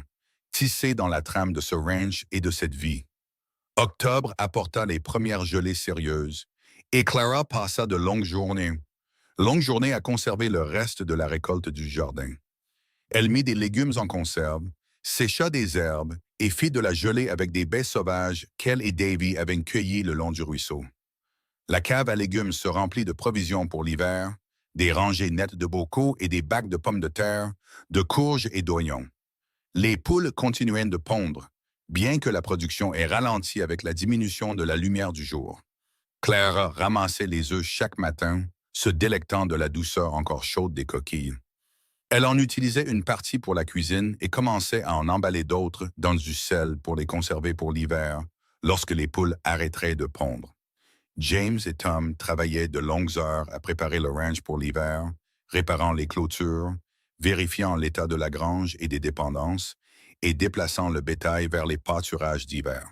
tissée dans la trame de ce ranch et de cette vie. Octobre apporta les premières gelées sérieuses, et Clara passa de longues journées à conserver le reste de la récolte du jardin. Elle mit des légumes en conserve, sécha des herbes et fit de la gelée avec des baies sauvages qu'elle et Davy avaient cueillies le long du ruisseau. La cave à légumes se remplit de provisions pour l'hiver, des rangées nettes de bocaux et des bacs de pommes de terre, de courges et d'oignons. Les poules continuaient de pondre, bien que la production ait ralenti avec la diminution de la lumière du jour. Clara ramassait les œufs chaque matin, se délectant de la douceur encore chaude des coquilles. Elle en utilisait une partie pour la cuisine et commençait à en emballer d'autres dans du sel pour les conserver pour l'hiver, lorsque les poules arrêteraient de pondre. James et Tom travaillaient de longues heures à préparer le ranch pour l'hiver, réparant les clôtures, vérifiant l'état de la grange et des dépendances, et déplaçant le bétail vers les pâturages d'hiver.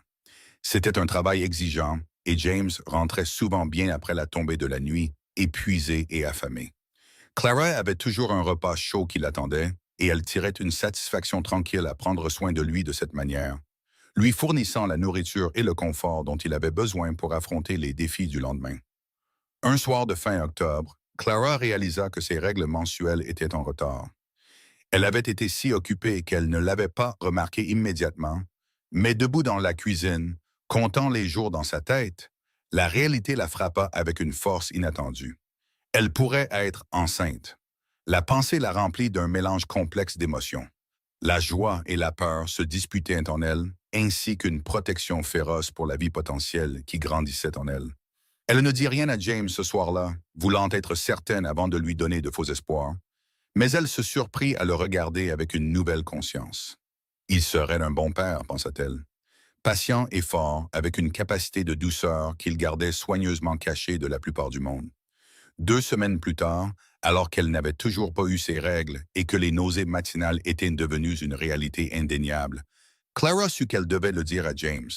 C'était un travail exigeant, et James rentrait souvent bien après la tombée de la nuit, épuisé et affamé. Clara avait toujours un repas chaud qui l'attendait, et elle tirait une satisfaction tranquille à prendre soin de lui de cette manière, lui fournissant la nourriture et le confort dont il avait besoin pour affronter les défis du lendemain. Un soir de fin octobre, Clara réalisa que ses règles mensuelles étaient en retard. Elle avait été si occupée qu'elle ne l'avait pas remarqué immédiatement, mais debout dans la cuisine, comptant les jours dans sa tête, la réalité la frappa avec une force inattendue. Elle pourrait être enceinte. La pensée la remplit d'un mélange complexe d'émotions. La joie et la peur se disputaient en elle, ainsi qu'une protection féroce pour la vie potentielle qui grandissait en elle. Elle ne dit rien à James ce soir-là, voulant être certaine avant de lui donner de faux espoirs, mais elle se surprit à le regarder avec une nouvelle conscience. Il serait un bon père, pensa-t-elle. Patient et fort, avec une capacité de douceur qu'il gardait soigneusement cachée de la plupart du monde. 2 semaines plus tard, alors qu'elle n'avait toujours pas eu ses règles et que les nausées matinales étaient devenues une réalité indéniable, Clara sut qu'elle devait le dire à James.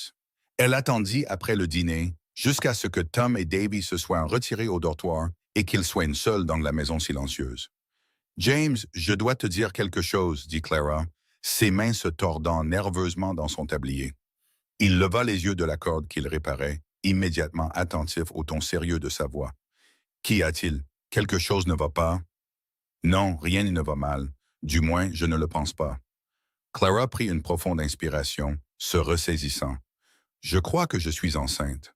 Elle attendit après le dîner, jusqu'à ce que Tom et Davy se soient retirés au dortoir et qu'ils soient seuls dans la maison silencieuse. « James, je dois te dire quelque chose, » dit Clara, ses mains se tordant nerveusement dans son tablier. Il leva les yeux de la corde qu'il réparait, immédiatement attentif au ton sérieux de sa voix. « Qu'y a-t-il? Quelque chose ne va pas? » »« Non, rien ne va mal. Du moins, je ne le pense pas. » Clara prit une profonde inspiration, se ressaisissant. « Je crois que je suis enceinte. »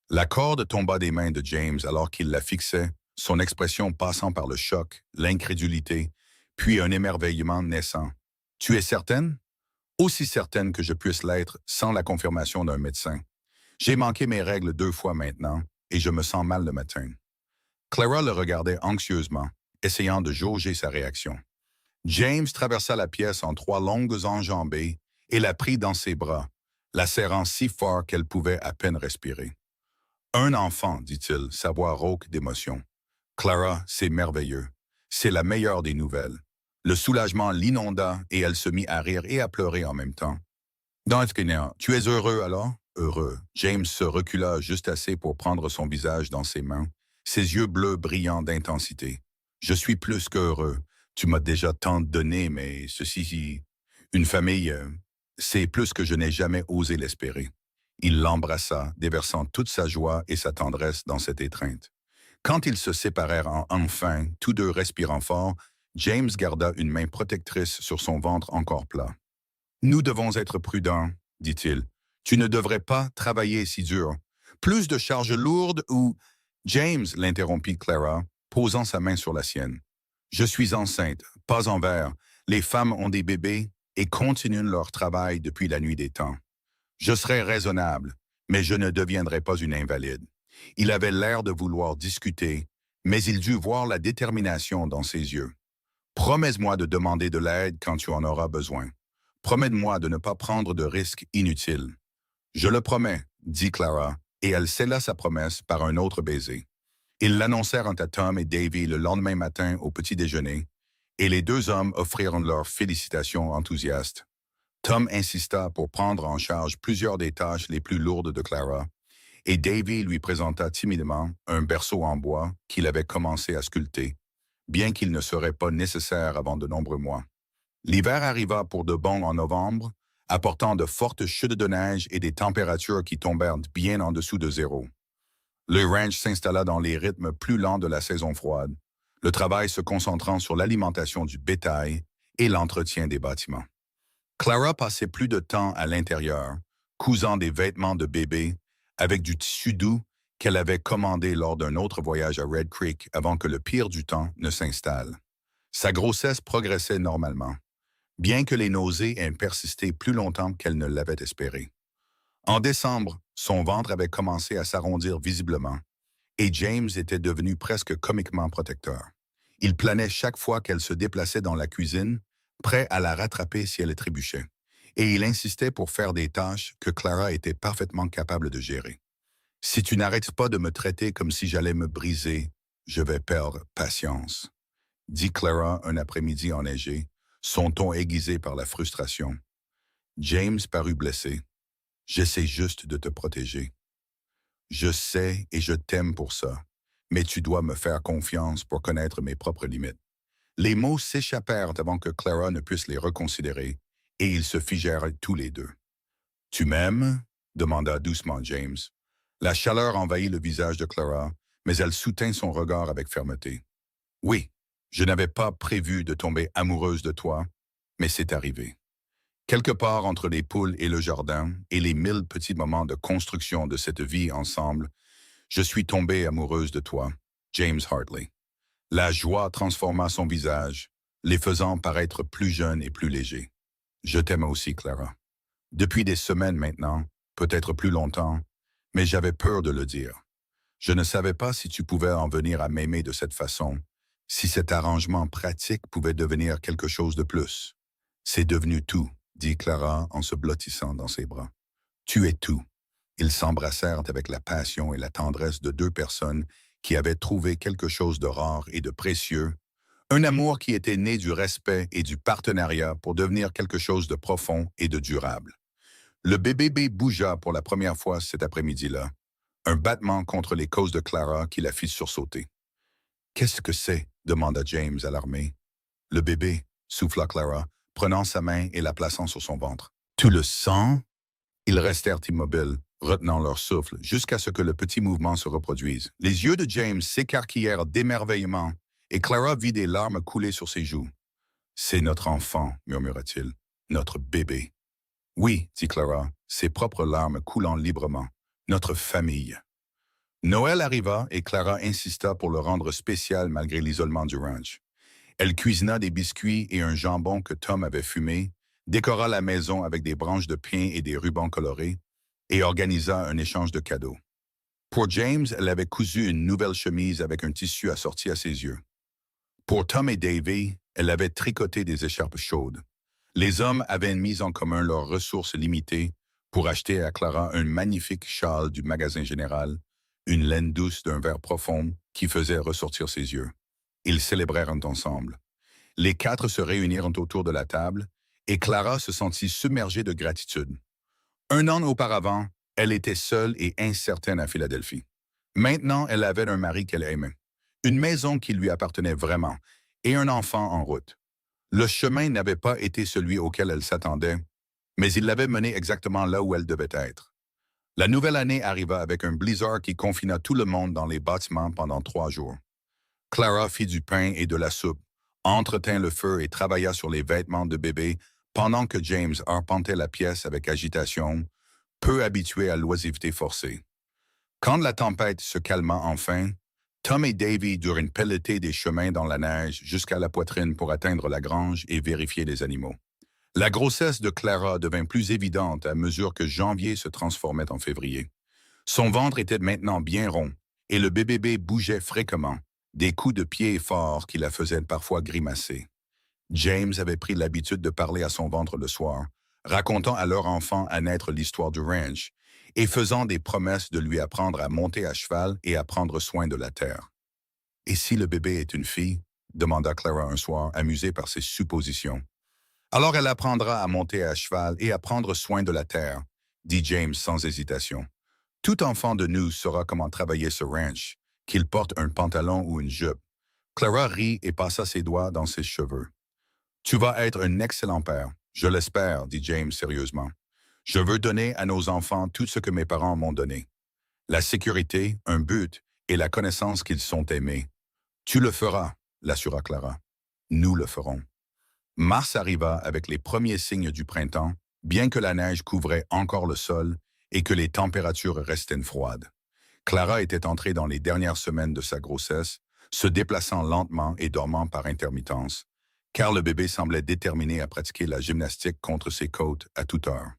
La corde tomba des mains de James alors qu'il la fixait, son expression passant par le choc, l'incrédulité, puis un émerveillement naissant. « Tu es certaine? » »« Aussi certaine que je puisse l'être sans la confirmation d'un médecin. J'ai manqué mes règles 2 fois maintenant, et je me sens mal le matin. » Clara le regardait anxieusement, essayant de jauger sa réaction. James traversa la pièce en 3 longues enjambées et la prit dans ses bras, la serrant si fort qu'elle pouvait à peine respirer. Un enfant, dit-il, sa voix rauque d'émotion. Clara, c'est merveilleux. C'est la meilleure des nouvelles. Le soulagement l'inonda et elle se mit à rire et à pleurer en même temps. Dans Esquina, tu es heureux alors? Heureux. James se recula juste assez pour prendre son visage dans ses mains, ses yeux bleus brillants d'intensité. Je suis plus qu'heureux. Tu m'as déjà tant donné, mais ceci, une famille, c'est plus que je n'ai jamais osé l'espérer. Il l'embrassa, déversant toute sa joie et sa tendresse dans cette étreinte. Quand ils se séparèrent enfin, tous deux respirant fort, James garda une main protectrice sur son ventre encore plat. Nous devons être prudents, dit-il. Tu ne devrais pas travailler si dur. Plus de charges lourdes ou... James, l'interrompit Clara, posant sa main sur la sienne. Je suis enceinte, pas envers. Les femmes ont des bébés et continuent leur travail depuis la nuit des temps. Je serai raisonnable, mais je ne deviendrai pas une invalide. Il avait l'air de vouloir discuter, mais il dut voir la détermination dans ses yeux. Promets-moi de demander de l'aide quand tu en auras besoin. Promets-moi de ne pas prendre de risques inutiles. Je le promets, dit Clara, et elle scella sa promesse par un autre baiser. Ils l'annoncèrent à Tom et Davy le lendemain matin au petit déjeuner, et les deux hommes offrirent leurs félicitations enthousiastes. Tom insista pour prendre en charge plusieurs des tâches les plus lourdes de Clara, et Davy lui présenta timidement un berceau en bois qu'il avait commencé à sculpter, bien qu'il ne serait pas nécessaire avant de nombreux mois. L'hiver arriva pour de bon en novembre, apportant de fortes chutes de neige et des températures qui tombèrent bien en dessous de zéro. Le ranch s'installa dans les rythmes plus lents de la saison froide, le travail se concentrant sur l'alimentation du bétail et l'entretien des bâtiments. Clara passait plus de temps à l'intérieur, cousant des vêtements de bébé avec du tissu doux qu'elle avait commandé lors d'un autre voyage à Red Creek avant que le pire du temps ne s'installe. Sa grossesse progressait normalement, bien que les nausées aient persisté plus longtemps qu'elle ne l'avait espéré. En décembre, son ventre avait commencé à s'arrondir visiblement, et James était devenu presque comiquement protecteur. Il planait chaque fois qu'elle se déplaçait dans la cuisine, prêt à la rattraper si elle trébuchait, et il insistait pour faire des tâches que Clara était parfaitement capable de gérer. « Si tu n'arrêtes pas de me traiter comme si j'allais me briser, je vais perdre patience », dit Clara un après-midi enneigé, son ton aiguisé par la frustration. James parut blessé. « J'essaie juste de te protéger. Je sais et je t'aime pour ça, mais tu dois me faire confiance pour connaître mes propres limites. » Les mots s'échappèrent avant que Clara ne puisse les reconsidérer, et ils se figèrent tous les deux. « Tu m'aimes ?» demanda doucement James. La chaleur envahit le visage de Clara, mais elle soutint son regard avec fermeté. « Oui, je n'avais pas prévu de tomber amoureuse de toi, mais c'est arrivé. Quelque part entre les poules et le jardin, et les 1000 petits moments de construction de cette vie ensemble, je suis tombée amoureuse de toi, James Hartley. » La joie transforma son visage, les faisant paraître plus jeunes et plus légers. « Je t'aime aussi, Clara. Depuis des semaines maintenant, peut-être plus longtemps, mais j'avais peur de le dire. Je ne savais pas si tu pouvais en venir à m'aimer de cette façon, si cet arrangement pratique pouvait devenir quelque chose de plus. C'est devenu tout, dit Clara en se blottissant dans ses bras. Tu es tout. » Ils s'embrassèrent avec la passion et la tendresse de deux personnes qui avaient trouvé quelque chose de rare et de précieux, un amour qui était né du respect et du partenariat pour devenir quelque chose de profond et de durable. Le bébé bougea pour la première fois cet après-midi-là, un battement contre les côtes de Clara qui la fit sursauter. « Qu'est-ce que c'est ?» demanda James alarmé. « Le bébé » souffla Clara, prenant sa main et la plaçant sur son ventre. « Tu le sens ?» Ils restèrent immobiles, retenant leur souffle, jusqu'à ce que le petit mouvement se reproduise. Les yeux de James s'écarquillèrent d'émerveillement, et Clara vit des larmes couler sur ses joues. « C'est notre enfant, » murmura-t-il, « notre bébé. » « Oui, » dit Clara, ses propres larmes coulant librement, « notre famille. » Noël arriva et Clara insista pour le rendre spécial malgré l'isolement du ranch. Elle cuisina des biscuits et un jambon que Tom avait fumé, décora la maison avec des branches de pin et des rubans colorés, et organisa un échange de cadeaux. Pour James, elle avait cousu une nouvelle chemise avec un tissu assorti à ses yeux. Pour Tom et Davy, Elle avait tricoté des écharpes chaudes. Les hommes avaient mis en commun leurs ressources limitées pour acheter à Clara un magnifique châle du magasin général, une laine douce d'un vert profond qui faisait ressortir ses yeux. Ils célébrèrent ensemble. Les quatre se réunirent autour de la table et Clara se sentit submergée de gratitude. Un an auparavant, elle était seule et incertaine à Philadelphie. Maintenant, elle avait un mari qu'elle aimait, une maison qui lui appartenait vraiment et un enfant en route. Le chemin n'avait pas été celui auquel elle s'attendait, mais il l'avait menée exactement là où elle devait être. La nouvelle année arriva avec un blizzard qui confina tout le monde dans les bâtiments pendant 3 jours. Clara fit du pain et de la soupe, entretint le feu et travailla sur les vêtements de bébé pendant que James arpentait la pièce avec agitation, peu habitué à l'oisiveté forcée. Quand la tempête se calma enfin, Tom et Davy durent pelleter des chemins dans la neige jusqu'à la poitrine pour atteindre la grange et vérifier les animaux. La grossesse de Clara devint plus évidente à mesure que janvier se transformait en février. Son ventre était maintenant bien rond et le bébé bougeait fréquemment, des coups de pied forts qui la faisaient parfois grimacer. James avait pris l'habitude de parler à son ventre le soir, racontant à leur enfant à naître l'histoire du ranch et faisant des promesses de lui apprendre à monter à cheval et à prendre soin de la terre. « Et si le bébé est une fille ?» demanda Clara un soir, amusée par ses suppositions. « Alors elle apprendra à monter à cheval et à prendre soin de la terre, » dit James sans hésitation. « Tout enfant de nous saura comment travailler ce ranch, qu'il porte un pantalon ou une jupe. » Clara rit et passa ses doigts dans ses cheveux. « Tu vas être un excellent père, je l'espère, » dit James sérieusement. « Je veux donner à nos enfants tout ce que mes parents m'ont donné. La sécurité, un but et la connaissance qu'ils sont aimés. Tu le feras, » l'assura Clara. « Nous le ferons. » Mars arriva avec les premiers signes du printemps, bien que la neige couvrait encore le sol et que les températures restaient froides. Clara était entrée dans les dernières semaines de sa grossesse, se déplaçant lentement et dormant par intermittence, car le bébé semblait déterminé à pratiquer la gymnastique contre ses côtes à toute heure.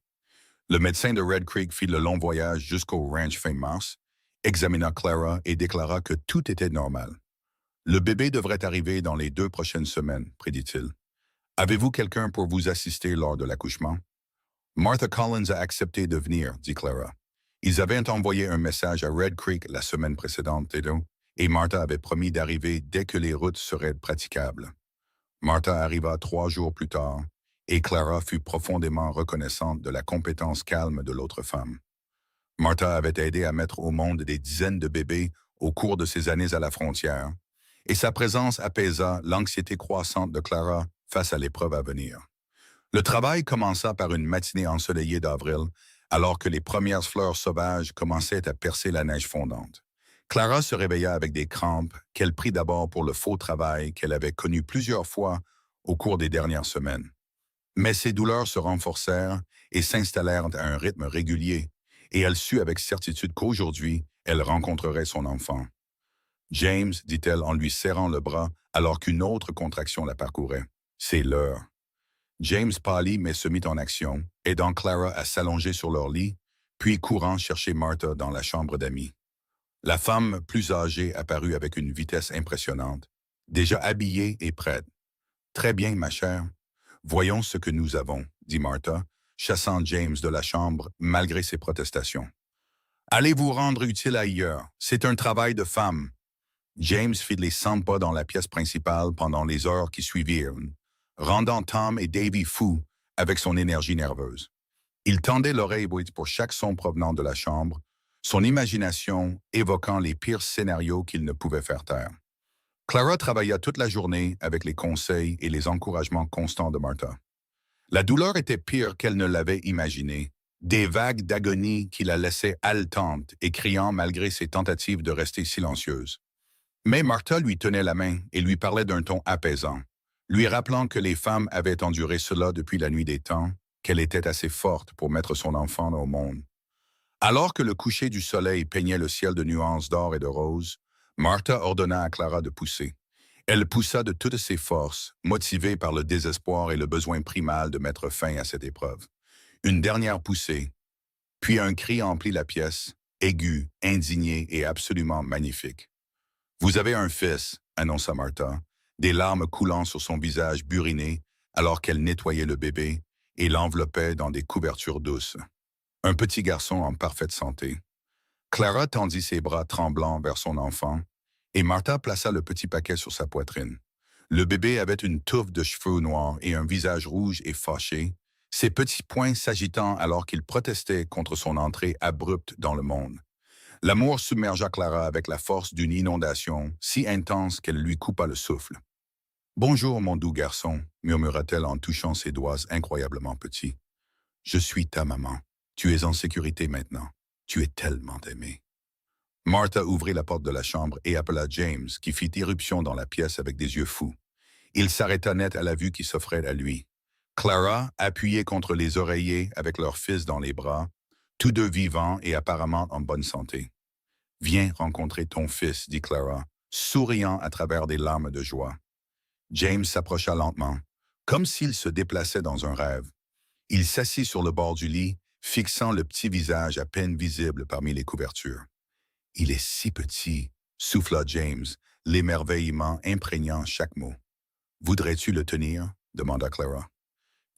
Le médecin de Red Creek fit le long voyage jusqu'au ranch fin mars, examina Clara et déclara que tout était normal. « Le bébé devrait arriver dans les 2 prochaines semaines, » prédit-il. « Avez-vous quelqu'un pour vous assister lors de l'accouchement? » « Martha Collins a accepté de venir, » dit Clara. Ils avaient envoyé un message à Red Creek la semaine précédente, et Martha avait promis d'arriver dès que les routes seraient praticables. Martha arriva 3 jours plus tard, et Clara fut profondément reconnaissante de la compétence calme de l'autre femme. Martha avait aidé à mettre au monde des dizaines de bébés au cours de ses années à la frontière, et sa présence apaisa l'anxiété croissante de Clara face à l'épreuve à venir. Le travail commença par une matinée ensoleillée d'avril, alors que les premières fleurs sauvages commençaient à percer la neige fondante. Clara se réveilla avec des crampes qu'elle prit d'abord pour le faux travail qu'elle avait connu plusieurs fois au cours des dernières semaines. Mais ses douleurs se renforcèrent et s'installèrent à un rythme régulier, et elle sut avec certitude qu'aujourd'hui, elle rencontrerait son enfant. « James, » dit-elle en lui serrant le bras alors qu'une autre contraction la parcourait. « C'est l'heure. » James pâlit mais se mit en action, aidant Clara à s'allonger sur leur lit, puis courant chercher Martha dans la chambre d'amis. La femme plus âgée apparut avec une vitesse impressionnante, déjà habillée et prête. « Très bien, ma chère. Voyons ce que nous avons, » dit Martha, chassant James de la chambre malgré ses protestations. « Allez vous rendre utile ailleurs, c'est un travail de femme. » James fit les 100 pas dans la pièce principale pendant les heures qui suivirent, rendant Tom et Davy fous avec son énergie nerveuse. Il tendait l'oreille pour chaque son provenant de la chambre, son imagination évoquant les pires scénarios qu'il ne pouvait faire taire. Clara travailla toute la journée avec les conseils et les encouragements constants de Martha. La douleur était pire qu'elle ne l'avait imaginé, des vagues d'agonie qui la laissaient haletante et criant malgré ses tentatives de rester silencieuse. Mais Martha lui tenait la main et lui parlait d'un ton apaisant, lui rappelant que les femmes avaient enduré cela depuis la nuit des temps, qu'elle était assez forte pour mettre son enfant au monde. Alors que le coucher du soleil peignait le ciel de nuances d'or et de rose, Martha ordonna à Clara de pousser. Elle poussa de toutes ses forces, motivée par le désespoir et le besoin primal de mettre fin à cette épreuve. Une dernière poussée, puis un cri emplit la pièce, aigu, indigné et absolument magnifique. « Vous avez un fils, » annonça Martha, des larmes coulant sur son visage buriné alors qu'elle nettoyait le bébé et l'enveloppait dans des couvertures douces. Un petit garçon en parfaite santé. Clara tendit ses bras tremblants vers son enfant et Martha plaça le petit paquet sur sa poitrine. Le bébé avait une touffe de cheveux noirs et un visage rouge et fâché, ses petits poings s'agitant alors qu'il protestait contre son entrée abrupte dans le monde. L'amour submergea Clara avec la force d'une inondation si intense qu'elle lui coupa le souffle. « Bonjour, mon doux garçon », murmura-t-elle en touchant ses doigts incroyablement petits. « Je suis ta maman. Tu es en sécurité maintenant. Tu es tellement aimé. » Martha ouvrit la porte de la chambre et appela James, qui fit irruption dans la pièce avec des yeux fous. Il s'arrêta net à la vue qui s'offrait à lui. Clara, appuyée contre les oreillers avec leur fils dans les bras, tous deux vivants et apparemment en bonne santé. « Viens rencontrer ton fils, » dit Clara, souriant à travers des larmes de joie. James s'approcha lentement, comme s'il se déplaçait dans un rêve. Il s'assit sur le bord du lit, fixant le petit visage à peine visible parmi les couvertures. « Il est si petit », souffla James, l'émerveillement imprégnant chaque mot. « Voudrais-tu le tenir ?» demanda Clara.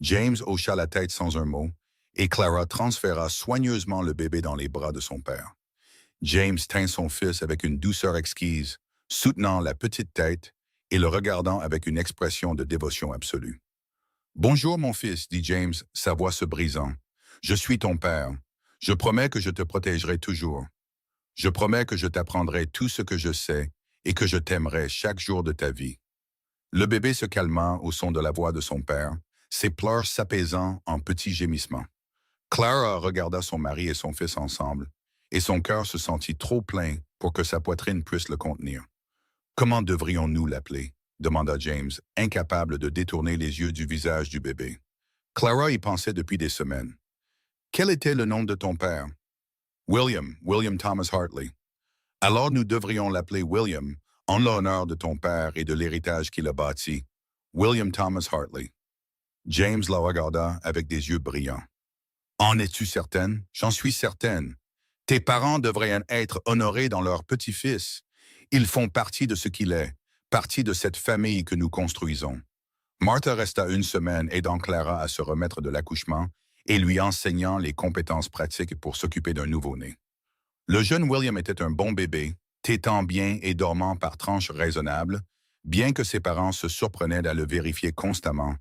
James hocha la tête sans un mot, et Clara transféra soigneusement le bébé dans les bras de son père. James tint son fils avec une douceur exquise, soutenant la petite tête et le regardant avec une expression de dévotion absolue. « Bonjour, mon fils, » dit James, sa voix se brisant. « Je suis ton père. Je promets que je te protégerai toujours. Je promets que je t'apprendrai tout ce que je sais et que je t'aimerai chaque jour de ta vie. » Le bébé se calma au son de la voix de son père, ses pleurs s'apaisant en petits gémissements. Clara regarda son mari et son fils ensemble, et son cœur se sentit trop plein pour que sa poitrine puisse le contenir. « Comment devrions-nous l'appeler ?» demanda James, incapable de détourner les yeux du visage du bébé. Clara y pensait depuis des semaines. « Quel était le nom de ton père? »« William Thomas Hartley. »« Alors nous devrions l'appeler William, en l'honneur de ton père et de l'héritage qu'il a bâti. William Thomas Hartley. » James la regarda avec des yeux brillants. « En es-tu certaine? J'en suis certaine. Tes parents devraient être honorés dans leur petit-fils. Ils font partie de ce qu'il est, partie de cette famille que nous construisons. » Martha resta une semaine aidant Clara à se remettre de l'accouchement et lui enseignant les compétences pratiques pour s'occuper d'un nouveau-né. Le jeune William était un bon bébé, tétant bien et dormant par tranches raisonnables, bien que ses parents se surprenaient à le vérifier constamment,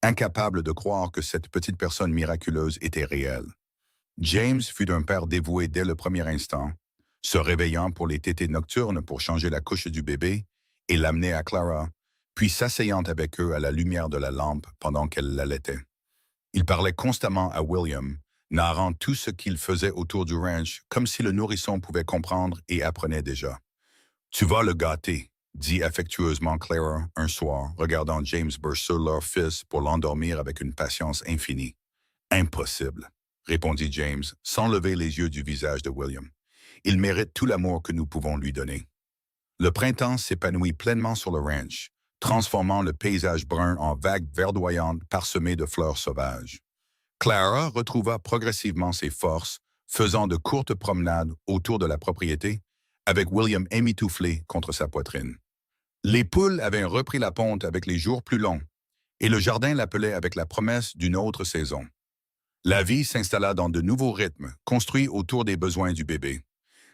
incapables de croire que cette petite personne miraculeuse était réelle. James fut d'un père dévoué dès le premier instant, se réveillant pour les tétées nocturnes pour changer la couche du bébé et l'amener à Clara, puis s'asseyant avec eux à la lumière de la lampe pendant qu'elle l'allaitait. Il parlait constamment à William, narrant tout ce qu'il faisait autour du ranch, comme si le nourrisson pouvait comprendre et apprenait déjà. « Tu vas le gâter », dit affectueusement Clara un soir, regardant James bercer leur fils pour l'endormir avec une patience infinie. « Impossible », répondit James, sans lever les yeux du visage de William. « Il mérite tout l'amour que nous pouvons lui donner. » Le printemps s'épanouit pleinement sur le ranch, transformant le paysage brun en vagues verdoyantes parsemées de fleurs sauvages. Clara retrouva progressivement ses forces, faisant de courtes promenades autour de la propriété, avec William émitouflé contre sa poitrine. Les poules avaient repris la ponte avec les jours plus longs, et le jardin l'appelait avec la promesse d'une autre saison. La vie s'installa dans de nouveaux rythmes, construits autour des besoins du bébé.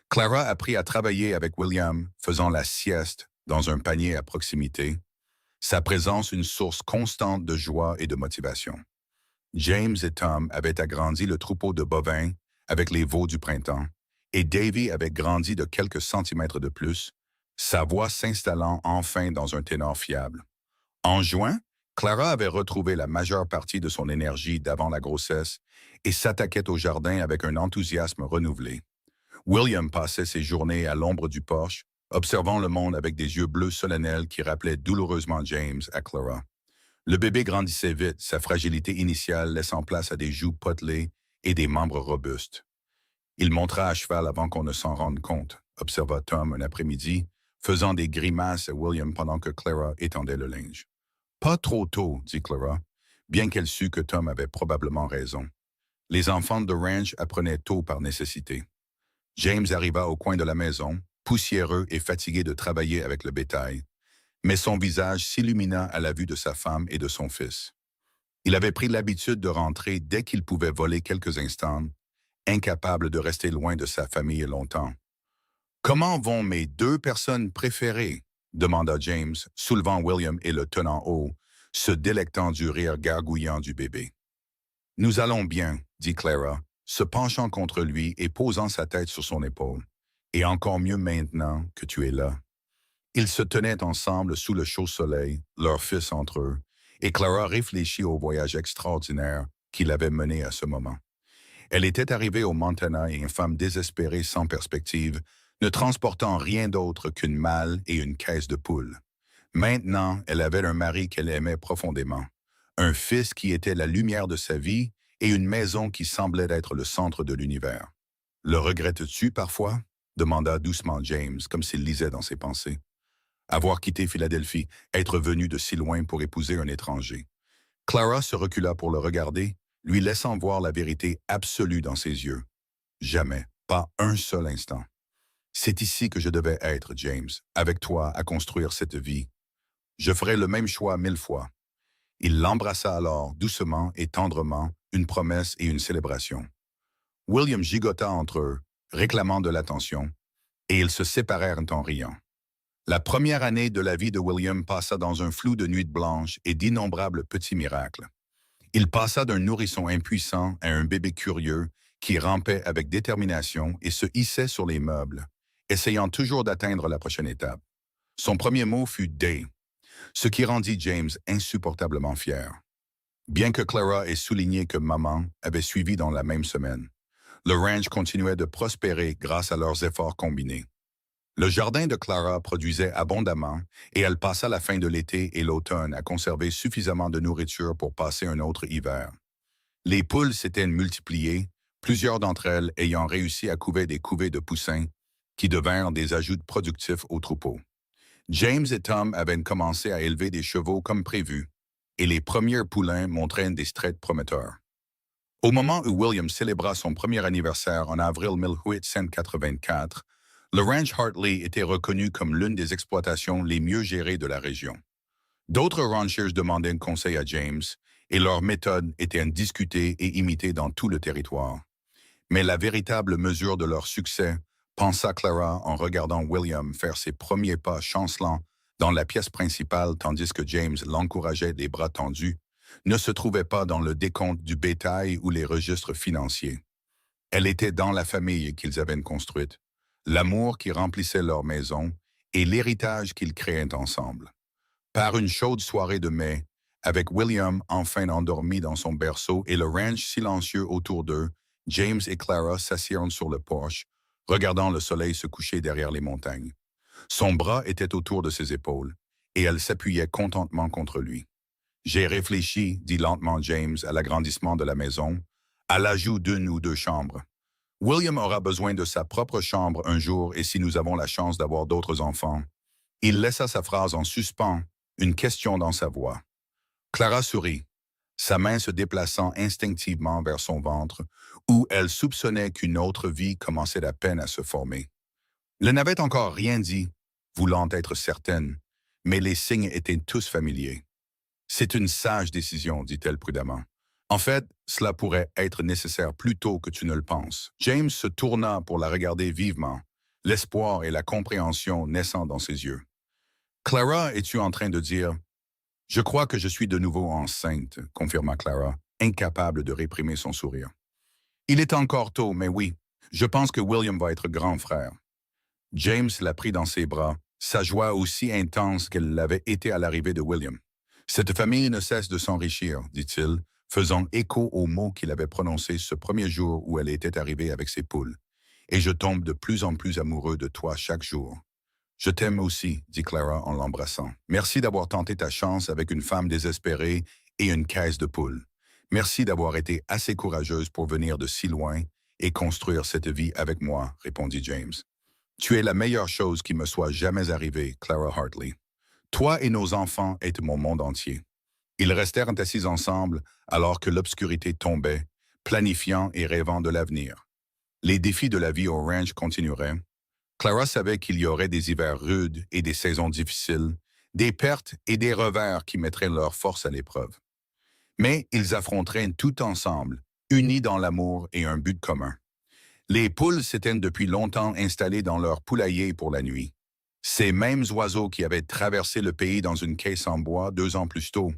Clara apprit à travailler avec William, faisant la sieste dans un panier à proximité, sa présence une source constante de joie et de motivation. James et Tom avaient agrandi le troupeau de bovins avec les veaux du printemps, et Davy avait grandi de quelques centimètres de plus, sa voix s'installant enfin dans un ténor fiable. En juin, Clara avait retrouvé la majeure partie de son énergie d'avant la grossesse et s'attaquait au jardin avec un enthousiasme renouvelé. William passait ses journées à l'ombre du porche, observant le monde avec des yeux bleus solennels qui rappelaient douloureusement James à Clara. Le bébé grandissait vite, sa fragilité initiale laissant place à des joues potelées et des membres robustes. Il montera à cheval avant qu'on ne s'en rende compte, observa Tom un après-midi, faisant des grimaces à William pendant que Clara étendait le linge. « Pas trop tôt, » dit Clara, bien qu'elle sût que Tom avait probablement raison. Les enfants de ranch apprenaient tôt par nécessité. James arriva au coin de la maison, poussiéreux et fatigué de travailler avec le bétail, Mais son visage s'illumina à la vue de sa femme et de son fils. Il avait pris l'habitude de rentrer dès qu'il pouvait voler quelques instants, incapable de rester loin de sa famille longtemps. Comment vont mes deux personnes préférées? Demanda James, soulevant William et le tenant haut, se délectant du rire gargouillant du bébé. Nous allons bien, dit Clara, se penchant contre lui et posant sa tête sur son épaule. Et encore mieux maintenant que tu es là. Ils se tenaient ensemble sous le chaud soleil, leur fils entre eux, et Clara réfléchit au voyage extraordinaire qu'il avait mené à ce moment. Elle était arrivée au Montana et une femme désespérée sans perspective, ne transportant rien d'autre qu'une malle et une caisse de poules. Maintenant, elle avait un mari qu'elle aimait profondément, un fils qui était la lumière de sa vie et une maison qui semblait être le centre de l'univers. Le regrettes-tu parfois? Demanda doucement James, comme s'il lisait dans ses pensées. Avoir quitté Philadelphie, être venu de si loin pour épouser un étranger. Clara se recula pour le regarder, lui laissant voir la vérité absolue dans ses yeux. Jamais, pas un seul instant. C'est ici que je devais être, James, avec toi à construire cette vie. Je ferai le même choix 1000 fois. Il l'embrassa alors, doucement et tendrement, une promesse et une célébration. William gigota entre eux, réclamant de l'attention, et ils se séparèrent en riant. La première année de la vie de William passa dans un flou de nuits blanches et d'innombrables petits miracles. Il passa d'un nourrisson impuissant à un bébé curieux qui rampait avec détermination et se hissait sur les meubles, essayant toujours d'atteindre la prochaine étape. Son premier mot fut « Day », ce qui rendit James insupportablement fier. Bien que Clara ait souligné que maman avait suivi dans la même semaine, le ranch continuait de prospérer grâce à leurs efforts combinés. Le jardin de Clara produisait abondamment et elle passa la fin de l'été et l'automne à conserver suffisamment de nourriture pour passer un autre hiver. Les poules s'étaient multipliées, plusieurs d'entre elles ayant réussi à couver des couvées de poussins qui devinrent des ajouts productifs au troupeau. James et Tom avaient commencé à élever des chevaux comme prévu, et les premiers poulains montraient des traits prometteurs. Au moment où William célébra son premier anniversaire en avril 1884, le ranch Hartley était reconnu comme l'une des exploitations les mieux gérées de la région. D'autres ranchers demandaient un conseil à James, et leurs méthodes étaient discutées et imitées dans tout le territoire. Mais la véritable mesure de leur succès, pensa Clara en regardant William faire ses premiers pas chancelants dans la pièce principale tandis que James l'encourageait des bras tendus, ne se trouvait pas dans le décompte du bétail ou les registres financiers. Elle était dans la famille qu'ils avaient construite, l'amour qui remplissait leur maison et l'héritage qu'ils créaient ensemble. Par une chaude soirée de mai, avec William enfin endormi dans son berceau et le ranch silencieux autour d'eux, James et Clara s'assirent sur le porche, regardant le soleil se coucher derrière les montagnes. Son bras était autour de ses épaules, et elle s'appuyait contentement contre lui. « J'ai réfléchi, dit lentement James à l'agrandissement de la maison, à l'ajout d'une ou deux chambres. William aura besoin de sa propre chambre un jour et si nous avons la chance d'avoir d'autres enfants. » Il laissa sa phrase en suspens, une question dans sa voix. Clara sourit, sa main se déplaçant instinctivement vers son ventre, où elle soupçonnait qu'une autre vie commençait à peine à se former. Elle n'avait encore rien dit, voulant être certaine, mais les signes étaient tous familiers. « C'est une sage décision, dit-elle prudemment. En fait, cela pourrait être nécessaire plus tôt que tu ne le penses. » James se tourna pour la regarder vivement, l'espoir et la compréhension naissant dans ses yeux. « Clara, es-tu en train de dire... » « Je crois que je suis de nouveau enceinte, » confirma Clara, incapable de réprimer son sourire. « Il est encore tôt, mais oui, je pense que William va être grand frère. » James la prit dans ses bras, sa joie aussi intense qu'elle l'avait été à l'arrivée de William. « Cette famille ne cesse de s'enrichir, » dit-il, faisant écho aux mots qu'il avait prononcés ce premier jour où elle était arrivée avec ses poules. « Et je tombe de plus en plus amoureux de toi chaque jour. » « Je t'aime aussi, » dit Clara en l'embrassant. « Merci d'avoir tenté ta chance avec une femme désespérée et une caisse de poules. Merci d'avoir été assez courageuse pour venir de si loin et construire cette vie avec moi, » répondit James. « Tu es la meilleure chose qui me soit jamais arrivée, Clara Hartley. Toi et nos enfants êtes mon monde entier. » Ils restèrent assis ensemble alors que l'obscurité tombait, planifiant et rêvant de l'avenir. Les défis de la vie au ranch continueraient. Clara savait qu'il y aurait des hivers rudes et des saisons difficiles, Des pertes et des revers qui mettraient leur force à l'épreuve. Mais ils affronteraient tout ensemble, unis dans l'amour et un but commun. Les poules s'étaient depuis longtemps installées dans leur poulailler pour la nuit. Ces mêmes oiseaux qui avaient traversé le pays dans une caisse en bois 2 ans plus tôt.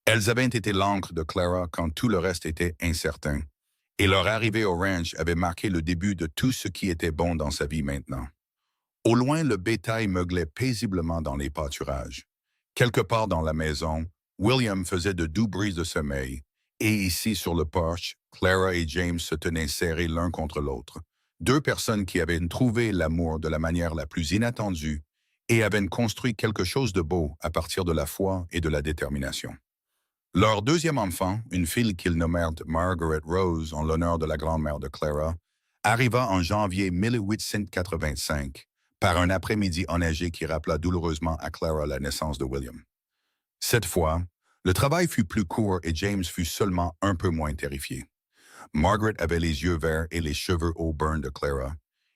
Elles avaient été l'encre de Clara quand tout le reste était incertain. Et leur arrivée au ranch avait marqué le début de tout ce qui était bon dans sa vie maintenant. Au loin, le bétail meuglait paisiblement dans les pâturages. Quelque part dans la maison, William faisait de doux brises de sommeil, et ici, sur le porche, Clara et James se tenaient serrés l'un contre l'autre. Deux personnes qui avaient trouvé l'amour de la manière la plus inattendue et avaient construit quelque chose de beau à partir de la foi et de la détermination. Leur deuxième enfant, une fille qu'ils nommèrent Margaret Rose en l'honneur de la grand-mère de Clara, arriva en janvier 1885 par un après-midi enneigé qui rappela douloureusement à Clara la naissance de William. Cette fois, le travail fut plus court et James fut seulement un peu moins terrifié. Margaret avait les yeux verts et les cheveux auburn de Clara,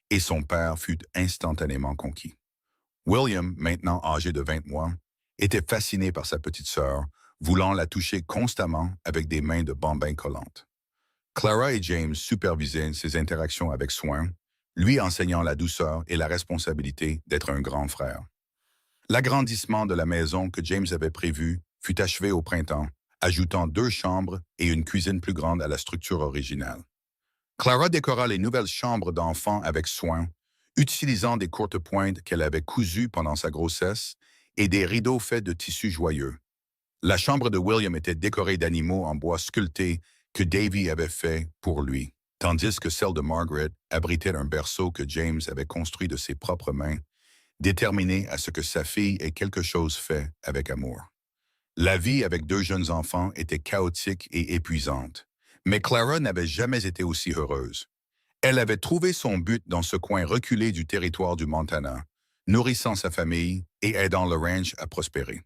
et son père fut instantanément conquis. William, maintenant âgé de 20 mois, était fasciné par sa petite sœur, voulant la toucher constamment avec des mains de bambins collantes. Clara et James supervisaient ses interactions avec soin, lui enseignant la douceur et la responsabilité d'être un grand frère. L'agrandissement de la maison que James avait prévu fut achevé au printemps, ajoutant 2 chambres et une cuisine plus grande à la structure originale. Clara décora les nouvelles chambres d'enfants avec soin, utilisant des courtes pointes qu'elle avait cousues pendant sa grossesse et des rideaux faits de tissus joyeux. La chambre de William était décorée d'animaux en bois sculpté que Davy avait fait pour lui, tandis que celle de Margaret abritait un berceau que James avait construit de ses propres mains, déterminé à ce que sa fille ait quelque chose fait avec amour. La vie avec 2 jeunes enfants était chaotique et épuisante, mais Clara n'avait jamais été aussi heureuse. Elle avait trouvé son but dans ce coin reculé du territoire du Montana, nourrissant sa famille et aidant le ranch à prospérer.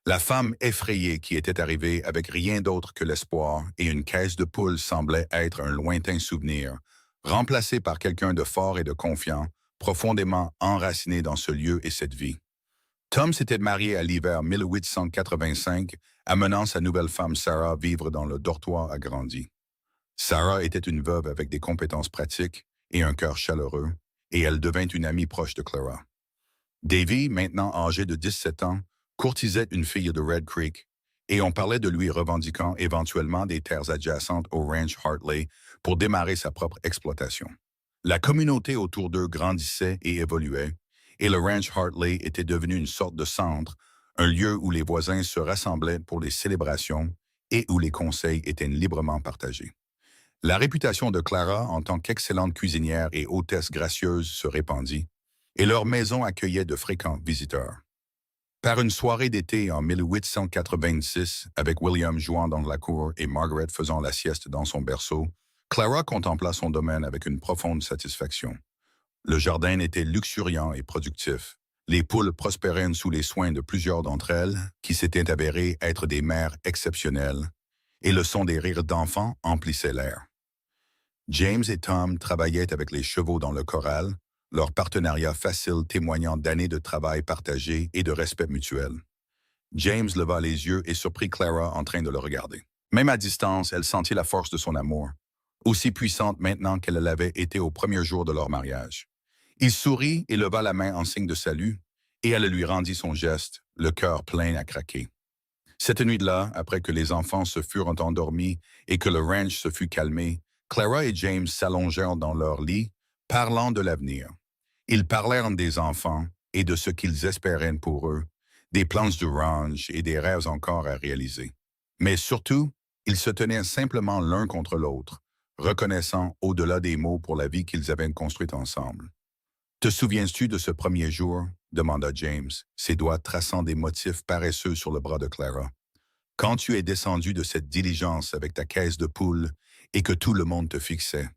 La femme effrayée qui était arrivée avec rien d'autre que l'espoir et une caisse de poules semblait être un lointain souvenir, remplacée par quelqu'un de fort et de confiant, profondément enraciné dans ce lieu et cette vie. Tom s'était marié à l'hiver 1885, amenant sa nouvelle femme Sarah vivre dans le dortoir agrandi. Sarah était une veuve avec des compétences pratiques et un cœur chaleureux, et elle devint une amie proche de Clara. Davy, maintenant âgé de 17 ans, courtisait une fille de Red Creek, et on parlait de lui revendiquant éventuellement des terres adjacentes au ranch Hartley pour démarrer sa propre exploitation. La communauté autour d'eux grandissait et évoluait, et le ranch Hartley était devenu une sorte de centre, un lieu où les voisins se rassemblaient pour les célébrations et où les conseils étaient librement partagés. La réputation de Clara en tant qu'excellente cuisinière et hôtesse gracieuse se répandit, et leur maison accueillait de fréquents visiteurs. Par une soirée d'été en 1886, avec William jouant dans la cour et Margaret faisant la sieste dans son berceau, Clara contempla son domaine avec une profonde satisfaction. Le jardin était luxuriant et productif. Les poules prospéraient sous les soins de plusieurs d'entre elles, qui s'étaient avérées être des mères exceptionnelles, et le son des rires d'enfants emplissait l'air. James et Tom travaillaient avec les chevaux dans le corral, leur partenariat facile témoignant d'années de travail partagé et de respect mutuel. James leva les yeux et surprit Clara en train de le regarder. Même à distance, elle sentit la force de son amour, aussi puissante maintenant qu'elle l'avait été au premier jour de leur mariage. Il sourit et leva la main en signe de salut, et elle lui rendit son geste, le cœur plein à craquer. Cette nuit-là, après que les enfants se furent endormis et que le ranch se fut calmé, Clara et James s'allongèrent dans leur lit, parlant de l'avenir. Ils parlèrent des enfants et de ce qu'ils espéraient pour eux, des plans du ranch et des rêves encore à réaliser. Mais surtout, ils se tenaient simplement l'un contre l'autre, reconnaissant au-delà des mots pour la vie qu'ils avaient construite ensemble. « Te souviens-tu de ce premier jour ?» demanda James, ses doigts traçant des motifs paresseux sur le bras de Clara. « Quand tu es descendu de cette diligence avec ta caisse de poules et que tout le monde te fixait. »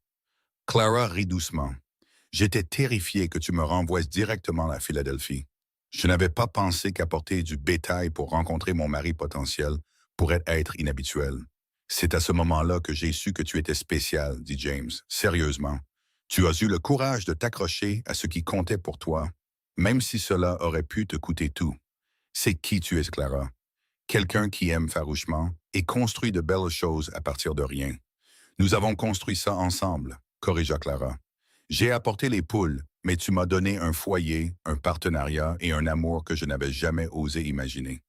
Clara rit doucement. « J'étais terrifié que tu me renvoies directement à Philadelphie. Je n'avais pas pensé qu'apporter du bétail pour rencontrer mon mari potentiel pourrait être inhabituel. C'est à ce moment-là que j'ai su que tu étais spécial, dit James, sérieusement. Tu as eu le courage de t'accrocher à ce qui comptait pour toi, même si cela aurait pu te coûter tout. C'est qui tu es, Clara. Quelqu'un qui aime farouchement et construit de belles choses à partir de rien. Nous avons construit ça ensemble, corrigea Clara. J'ai apporté les poules, mais tu m'as donné un foyer, un partenariat et un amour que je n'avais jamais osé imaginer.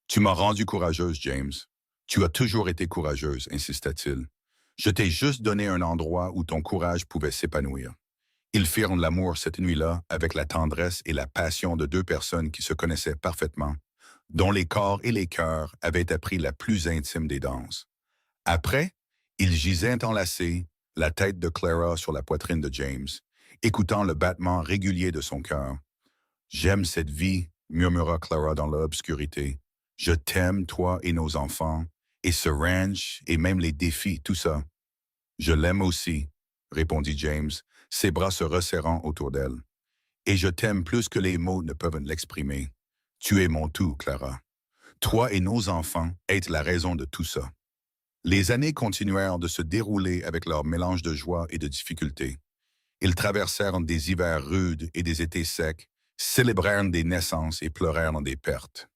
Tu m'as rendu courageuse, James. Tu as toujours été courageuse, insista-t-il. Je t'ai juste donné un endroit où ton courage pouvait s'épanouir. Ils firent l'amour cette nuit-là avec la tendresse et la passion de deux personnes qui se connaissaient parfaitement, dont les corps et les cœurs avaient appris la plus intime des danses. Après, ils gisaient enlacés, la tête de Clara sur la poitrine de James, écoutant le battement régulier de son cœur. J'aime cette vie, murmura Clara dans l'obscurité. Je t'aime, toi et nos enfants, et ce ranch, et même les défis, tout ça. Je l'aime aussi, répondit James, ses bras se resserrant autour d'elle. Et je t'aime plus que les mots ne peuvent l'exprimer. Tu es mon tout, Clara. Toi et nos enfants êtes la raison de tout ça. Les années continuèrent de se dérouler avec leur mélange de joie et de difficultés. Ils traversèrent des hivers rudes et des étés secs, célébrèrent des naissances et pleurèrent des pertes.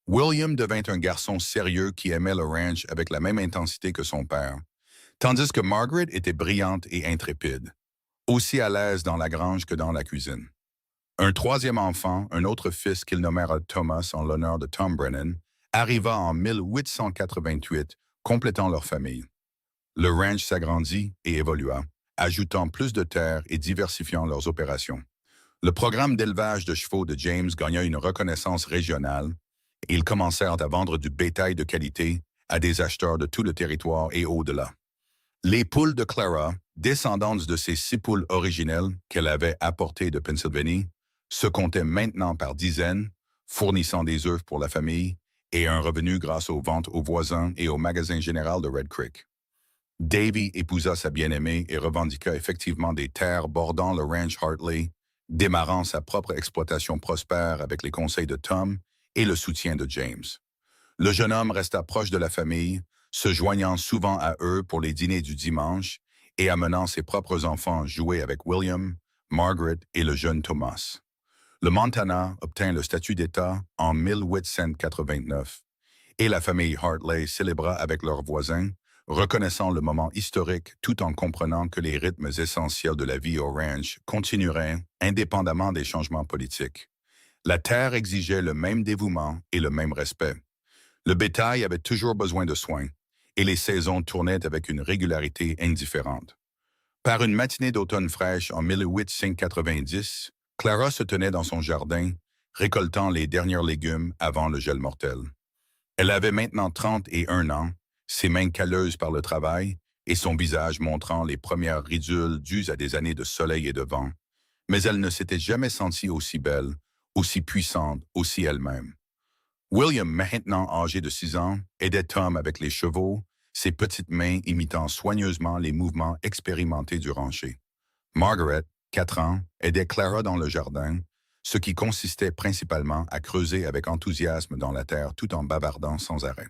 William devint un garçon sérieux qui aimait le ranch avec la même intensité que son père, tandis que Margaret était brillante et intrépide, aussi à l'aise dans la grange que dans la cuisine. Un troisième enfant, un autre fils qu'ils nommèrent Thomas en l'honneur de Tom Brennan, arriva en 1888, complétant leur famille. Le ranch s'agrandit et évolua, ajoutant plus de terres et diversifiant leurs opérations. Le programme d'élevage de chevaux de James gagna une reconnaissance régionale et ils commencèrent à vendre du bétail de qualité à des acheteurs de tout le territoire et au-delà. Les poules de Clara, descendantes de ces 6 poules originelles qu'elle avait apportées de Pennsylvanie, se comptaient maintenant par dizaines, fournissant des œufs pour la famille et un revenu grâce aux ventes aux voisins et au magasin général de Red Creek. Davy épousa sa bien-aimée et revendiqua effectivement des terres bordant le ranch Hartley, démarrant sa propre exploitation prospère avec les conseils de Tom et le soutien de James. Le jeune homme resta proche de la famille, se joignant souvent à eux pour les dîners du dimanche et amenant ses propres enfants jouer avec William, Margaret et le jeune Thomas. Le Montana obtint le statut d'État en 1889 et la famille Hartley célébra avec leurs voisins, reconnaissant le moment historique tout en comprenant que les rythmes essentiels de la vie au ranch continueraient indépendamment des changements politiques. La terre exigeait le même dévouement et le même respect. Le bétail avait toujours besoin de soins, et les saisons tournaient avec une régularité indifférente. Par une matinée d'automne fraîche en 1890, Clara se tenait dans son jardin, récoltant les derniers légumes avant le gel mortel. Elle avait maintenant 31 ans, ses mains calleuses par le travail et son visage montrant les premières ridules dues à des années de soleil et de vent, mais elle ne s'était jamais sentie aussi belle, aussi puissante, aussi elle-même. William, maintenant âgé de 6 ans, aidait Tom avec les chevaux, ses petites mains imitant soigneusement les mouvements expérimentés du rancher. Margaret, 4 ans, aidait Clara dans le jardin, ce qui consistait principalement à creuser avec enthousiasme dans la terre tout en bavardant sans arrêt.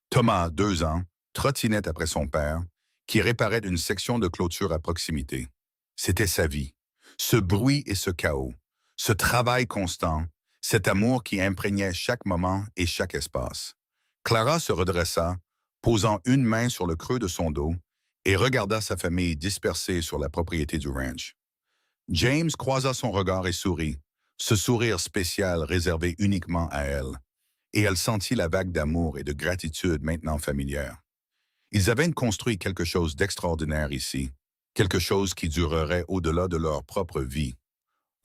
Thomas, 2 ans, trottinait après son père, qui réparait une section de clôture à proximité. C'était sa vie. Ce bruit et ce chaos, ce travail constant, cet amour qui imprégnait chaque moment et chaque espace. Clara se redressa, posant une main sur le creux de son dos, et regarda sa famille dispersée sur la propriété du ranch. James croisa son regard et sourit, ce sourire spécial réservé uniquement à elle, et elle sentit la vague d'amour et de gratitude maintenant familière. Ils avaient construit quelque chose d'extraordinaire ici, quelque chose qui durerait au-delà de leur propre vie.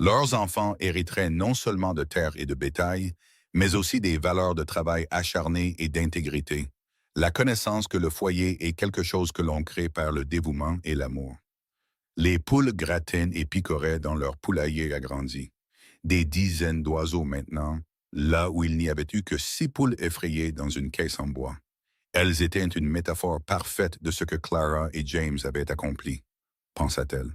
Leurs enfants hériteraient non seulement de terre et de bétail, mais aussi des valeurs de travail acharnées et d'intégrité, la connaissance que le foyer est quelque chose que l'on crée par le dévouement et l'amour. Les poules gratinent et picoraient dans leur poulailler agrandi. Des dizaines d'oiseaux maintenant, là où il n'y avait eu que 6 poules effrayées dans une caisse en bois. Elles étaient une métaphore parfaite de ce que Clara et James avaient accompli, pensa-t-elle.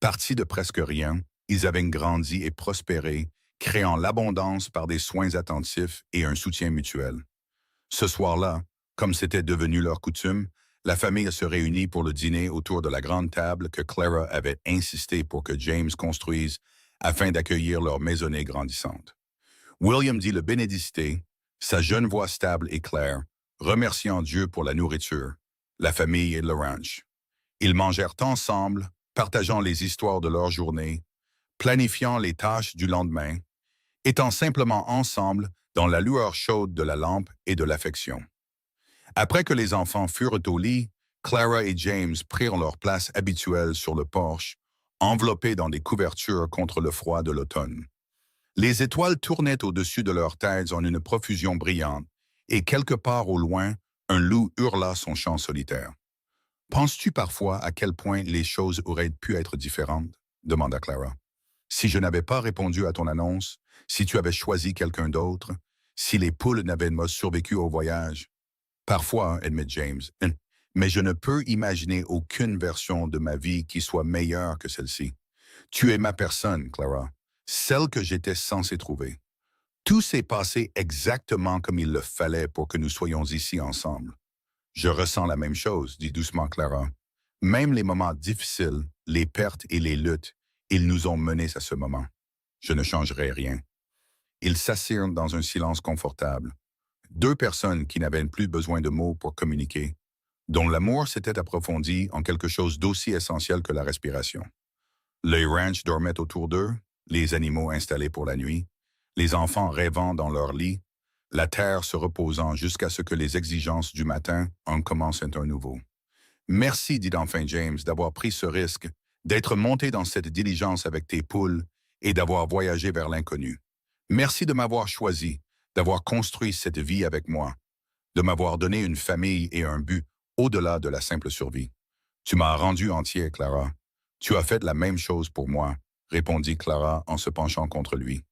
Partis de presque rien, ils avaient grandi et prospéré, créant l'abondance par des soins attentifs et un soutien mutuel. Ce soir-là, comme c'était devenu leur coutume, la famille se réunit pour le dîner autour de la grande table que Clara avait insisté pour que James construise afin d'accueillir leur maisonnée grandissante. William dit le bénédicité, sa jeune voix stable et claire, remerciant Dieu pour la nourriture, la famille et le ranch. Ils mangèrent ensemble, partageant les histoires de leur journée, planifiant les tâches du lendemain, étant simplement ensemble dans la lueur chaude de la lampe et de l'affection. Après que les enfants furent au lit, Clara et James prirent leur place habituelle sur le porche, enveloppés dans des couvertures contre le froid de l'automne. Les étoiles tournaient au-dessus de leurs têtes en une profusion brillante, et quelque part au loin, un loup hurla son chant solitaire. « Penses-tu parfois à quel point les choses auraient pu être différentes ?» demanda Clara. « Si je n'avais pas répondu à ton annonce, si tu avais choisi quelqu'un d'autre, si les poules n'avaient pas survécu au voyage. » Parfois, admet James, mais je ne peux imaginer aucune version de ma vie qui soit meilleure que celle-ci. Tu es ma personne, Clara, celle que j'étais censé trouver. Tout s'est passé exactement comme il le fallait pour que nous soyons ici ensemble. Je ressens la même chose, dit doucement Clara. Même les moments difficiles, les pertes et les luttes, ils nous ont menés à ce moment. Je ne changerai rien. Ils s'assirent dans un silence confortable. Deux personnes qui n'avaient plus besoin de mots pour communiquer, dont l'amour s'était approfondi en quelque chose d'aussi essentiel que la respiration. Les ranchs dormaient autour d'eux, les animaux installés pour la nuit, les enfants rêvant dans leur lit, la terre se reposant jusqu'à ce que les exigences du matin en commencent un nouveau. « Merci, dit enfin James, d'avoir pris ce risque, d'être monté dans cette diligence avec tes poules et d'avoir voyagé vers l'inconnu. Merci de m'avoir choisi, d'avoir construit cette vie avec moi, de m'avoir donné une famille et un but au-delà de la simple survie. Tu m'as rendu entier, Clara. Tu as fait la même chose pour moi, répondit Clara en se penchant contre lui.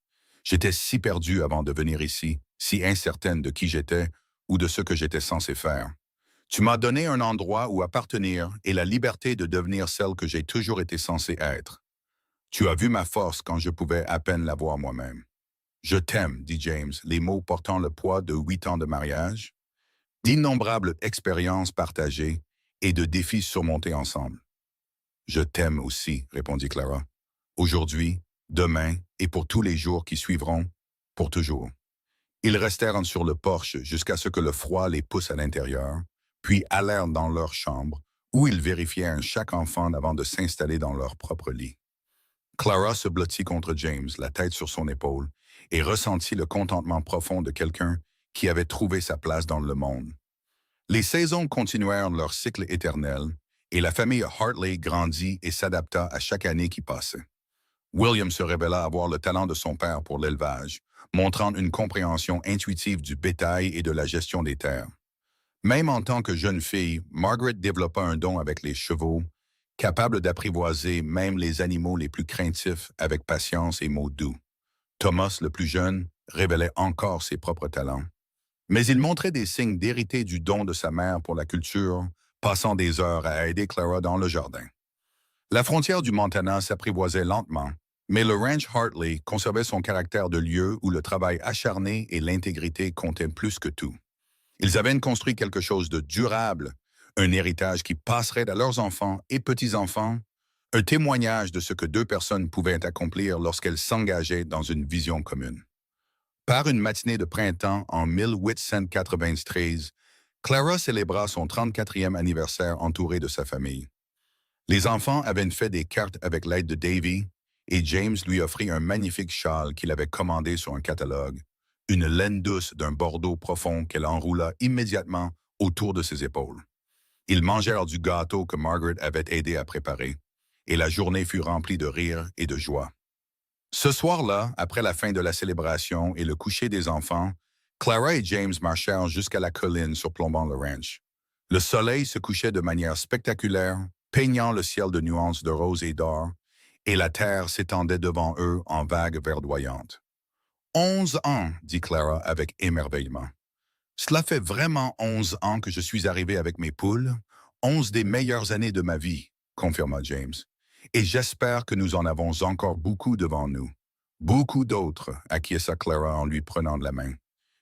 J'étais si perdue avant de venir ici, si incertaine de qui j'étais ou de ce que j'étais censé faire. Tu m'as donné un endroit où appartenir et la liberté de devenir celle que j'ai toujours été censée être. Tu as vu ma force quand je pouvais à peine la voir moi-même. Je t'aime, dit James, les mots portant le poids de 8 ans de mariage, d'innombrables expériences partagées et de défis surmontés ensemble. Je t'aime aussi, répondit Clara. Aujourd'hui, demain et pour tous les jours qui suivront, pour toujours. Ils restèrent sur le porche jusqu'à ce que le froid les pousse à l'intérieur, puis allèrent dans leur chambre, où ils vérifièrent chaque enfant avant de s'installer dans leur propre lit. Clara se blottit contre James, la tête sur son épaule, et ressentit le contentement profond de quelqu'un qui avait trouvé sa place dans le monde. Les saisons continuèrent leur cycle éternel, et la famille Hartley grandit et s'adapta à chaque année qui passait. William se révéla avoir le talent de son père pour l'élevage, montrant une compréhension intuitive du bétail et de la gestion des terres. Même en tant que jeune fille, Margaret développa un don avec les chevaux, capable d'apprivoiser même les animaux les plus craintifs avec patience et mots doux. Thomas, le plus jeune, révélait encore ses propres talents. Mais il montrait des signes d'hériter du don de sa mère pour la culture, passant des heures à aider Clara dans le jardin. La frontière du Montana s'apprivoisait lentement, mais le ranch Hartley conservait son caractère de lieu où le travail acharné et l'intégrité comptaient plus que tout. Ils avaient construit quelque chose de durable, un héritage qui passerait à leurs enfants et petits-enfants, un témoignage de ce que deux personnes pouvaient accomplir lorsqu'elles s'engageaient dans une vision commune. Par une matinée de printemps en 1893, Clara célébra son 34e anniversaire entourée de sa famille. Les enfants avaient fait des cartes avec l'aide de Davy, et James lui offrit un magnifique châle qu'il avait commandé sur un catalogue, une laine douce d'un bordeaux profond qu'elle enroula immédiatement autour de ses épaules. Ils mangèrent du gâteau que Margaret avait aidé à préparer, et la journée fut remplie de rire et de joie. Ce soir-là, après la fin de la célébration et le coucher des enfants, Clara et James marchèrent jusqu'à la colline surplombant le ranch. Le soleil se couchait de manière spectaculaire, peignant le ciel de nuances de rose et d'or, et la terre s'étendait devant eux en vagues verdoyantes. « 11 ans, dit Clara avec émerveillement. Cela fait vraiment 11 ans que je suis arrivé avec mes poules, 11 des meilleures années de ma vie, confirma James. Et j'espère que nous en avons encore beaucoup devant nous. Beaucoup d'autres, acquiesça Clara en lui prenant de la main.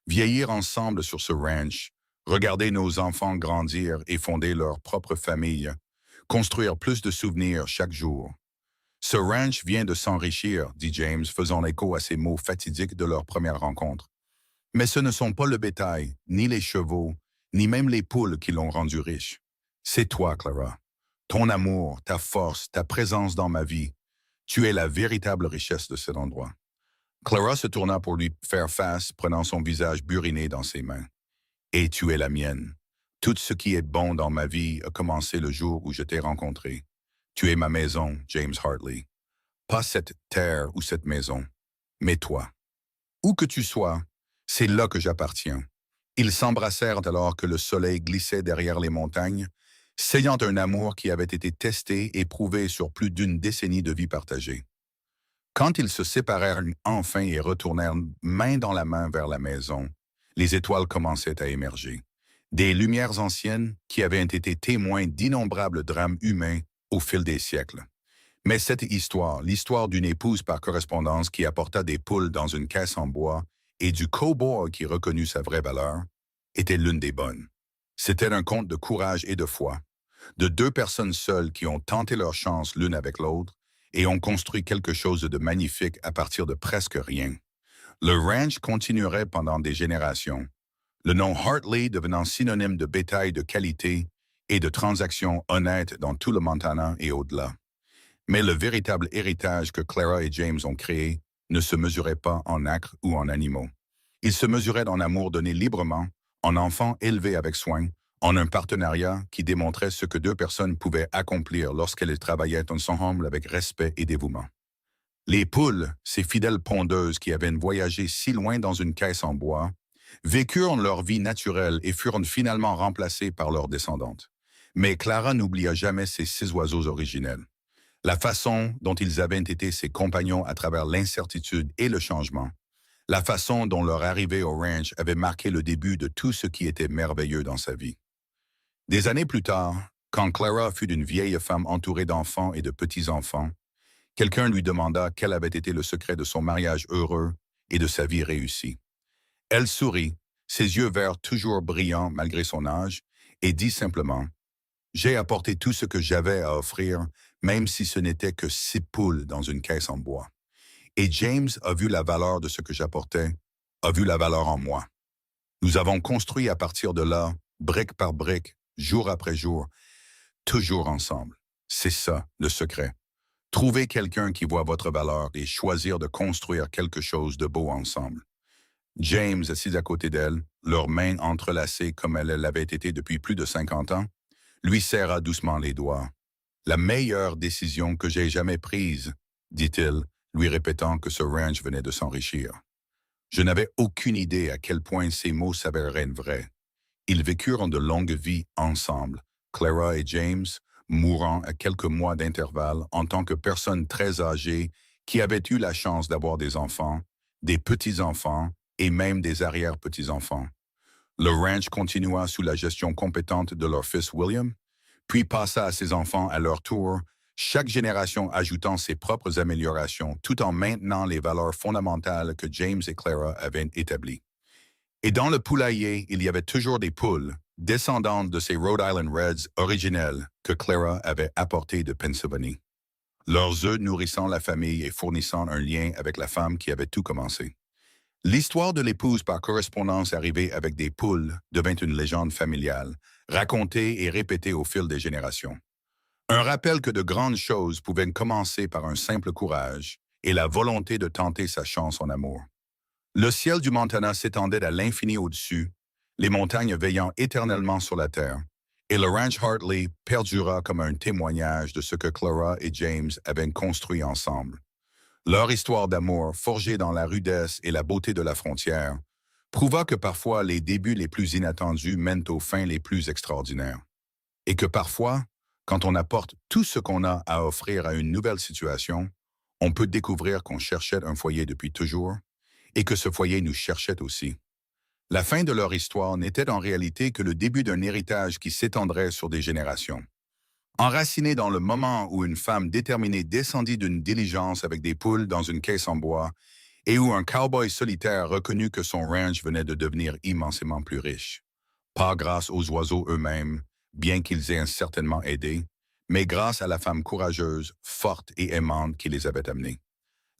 Vieillir ensemble sur ce ranch, regarder nos enfants grandir et fonder leur propre famille, construire plus de souvenirs chaque jour. Ce ranch vient de s'enrichir, dit James, faisant écho à ces mots fatidiques de leur première rencontre. Mais ce ne sont pas le bétail, ni les chevaux, ni même les poules qui l'ont rendu riche. C'est toi, Clara. Ton amour, ta force, ta présence dans ma vie. Tu es la véritable richesse de cet endroit. Clara se tourna pour lui faire face, prenant son visage buriné dans ses mains. Et tu es la mienne. Tout ce qui est bon dans ma vie a commencé le jour où je t'ai rencontré. Tu es ma maison, James Hartley. Pas cette terre ou cette maison, mais toi. Où que tu sois, c'est là que j'appartiens. Ils s'embrassèrent alors que le soleil glissait derrière les montagnes, sellant un amour qui avait été testé et prouvé sur plus d'une décennie de vie partagée. Quand ils se séparèrent enfin et retournèrent main dans la main vers la maison, les étoiles commençaient à émerger. Des lumières anciennes qui avaient été témoins d'innombrables drames humains au fil des siècles. Mais cette histoire, l'histoire d'une épouse par correspondance qui apporta des poules dans une caisse en bois et du cow-boy qui reconnut sa vraie valeur, était l'une des bonnes. C'était un conte de courage et de foi, de deux personnes seules qui ont tenté leur chance l'une avec l'autre et ont construit quelque chose de magnifique à partir de presque rien. Le ranch continuerait pendant des générations, le nom Hartley devenant synonyme de bétail de qualité et de transactions honnêtes dans tout le Montana et au-delà. Mais le véritable héritage que Clara et James ont créé ne se mesurait pas en acres ou en animaux. Il se mesurait en amour donné librement, en enfants élevés avec soin, en un partenariat qui démontrait ce que deux personnes pouvaient accomplir lorsqu'elles travaillaient ensemble avec respect et dévouement. Les poules, ces fidèles pondeuses qui avaient voyagé si loin dans une caisse en bois, vécurent leur vie naturelle et furent finalement remplacées par leurs descendantes. Mais Clara n'oublia jamais ces 6 oiseaux originels. La façon dont ils avaient été ses compagnons à travers l'incertitude et le changement. La façon dont leur arrivée au ranch avait marqué le début de tout ce qui était merveilleux dans sa vie. Des années plus tard, quand Clara fut une vieille femme entourée d'enfants et de petits-enfants, quelqu'un lui demanda quel avait été le secret de son mariage heureux et de sa vie réussie. Elle sourit, ses yeux verts toujours brillants malgré son âge, et dit simplement « J'ai apporté tout ce que j'avais à offrir, même si ce n'était que 6 poules dans une caisse en bois. Et James a vu la valeur de ce que j'apportais, a vu la valeur en moi. Nous avons construit à partir de là, brique par brique, jour après jour, toujours ensemble. C'est ça, le secret. Trouver quelqu'un qui voit votre valeur et choisir de construire quelque chose de beau ensemble. » James, assis à côté d'elle, leurs mains entrelacées comme elles l'avaient été depuis plus de 50 ans, lui serra doucement les doigts. « La meilleure décision que j'ai jamais prise, dit-il, lui répétant que ce ranch venait de s'enrichir. Je n'avais aucune idée à quel point ces mots s'avéreraient vrais. Ils vécurent de longues vies ensemble, Clara et James, mourant à quelques mois d'intervalle en tant que personnes très âgées qui avaient eu la chance d'avoir des enfants, des petits-enfants et même des arrière-petits-enfants. Le ranch continua sous la gestion compétente de leur fils William, puis passa à ses enfants à leur tour, chaque génération ajoutant ses propres améliorations tout en maintenant les valeurs fondamentales que James et Clara avaient établies. Et dans le poulailler, il y avait toujours des poules, descendantes de ces Rhode Island Reds originelles que Clara avait apportées de Pennsylvanie. Leurs œufs nourrissant la famille et fournissant un lien avec la femme qui avait tout commencé. L'histoire de l'épouse par correspondance arrivée avec des poules devint une légende familiale, racontée et répétée au fil des générations. Un rappel que de grandes choses pouvaient commencer par un simple courage et la volonté de tenter sa chance en amour. Le ciel du Montana s'étendait à l'infini au-dessus, les montagnes veillant éternellement sur la terre, et le ranch Hartley perdura comme un témoignage de ce que Clara et James avaient construit ensemble. Leur histoire d'amour, forgée dans la rudesse et la beauté de la frontière, prouva que parfois les débuts les plus inattendus mènent aux fins les plus extraordinaires. Et que parfois, quand on apporte tout ce qu'on a à offrir à une nouvelle situation, on peut découvrir qu'on cherchait un foyer depuis toujours et que ce foyer nous cherchait aussi. La fin de leur histoire n'était en réalité que le début d'un héritage qui s'étendrait sur des générations. Enraciné dans le moment où une femme déterminée descendit d'une diligence avec des poules dans une caisse en bois et où un cow-boy solitaire reconnut que son ranch venait de devenir immensément plus riche. Pas grâce aux oiseaux eux-mêmes, bien qu'ils aient certainement aidé, mais grâce à la femme courageuse, forte et aimante qui les avait amenés.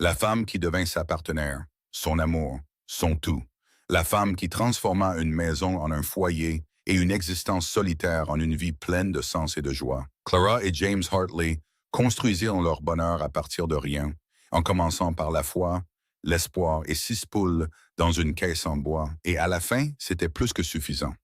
La femme qui devint sa partenaire, son amour, son tout. La femme qui transforma une maison en un foyer et une existence solitaire en une vie pleine de sens et de joie. Clara et James Hartley construisirent leur bonheur à partir de rien, en commençant par la foi, l'espoir et 6 poules dans une caisse en bois. Et à la fin, c'était plus que suffisant.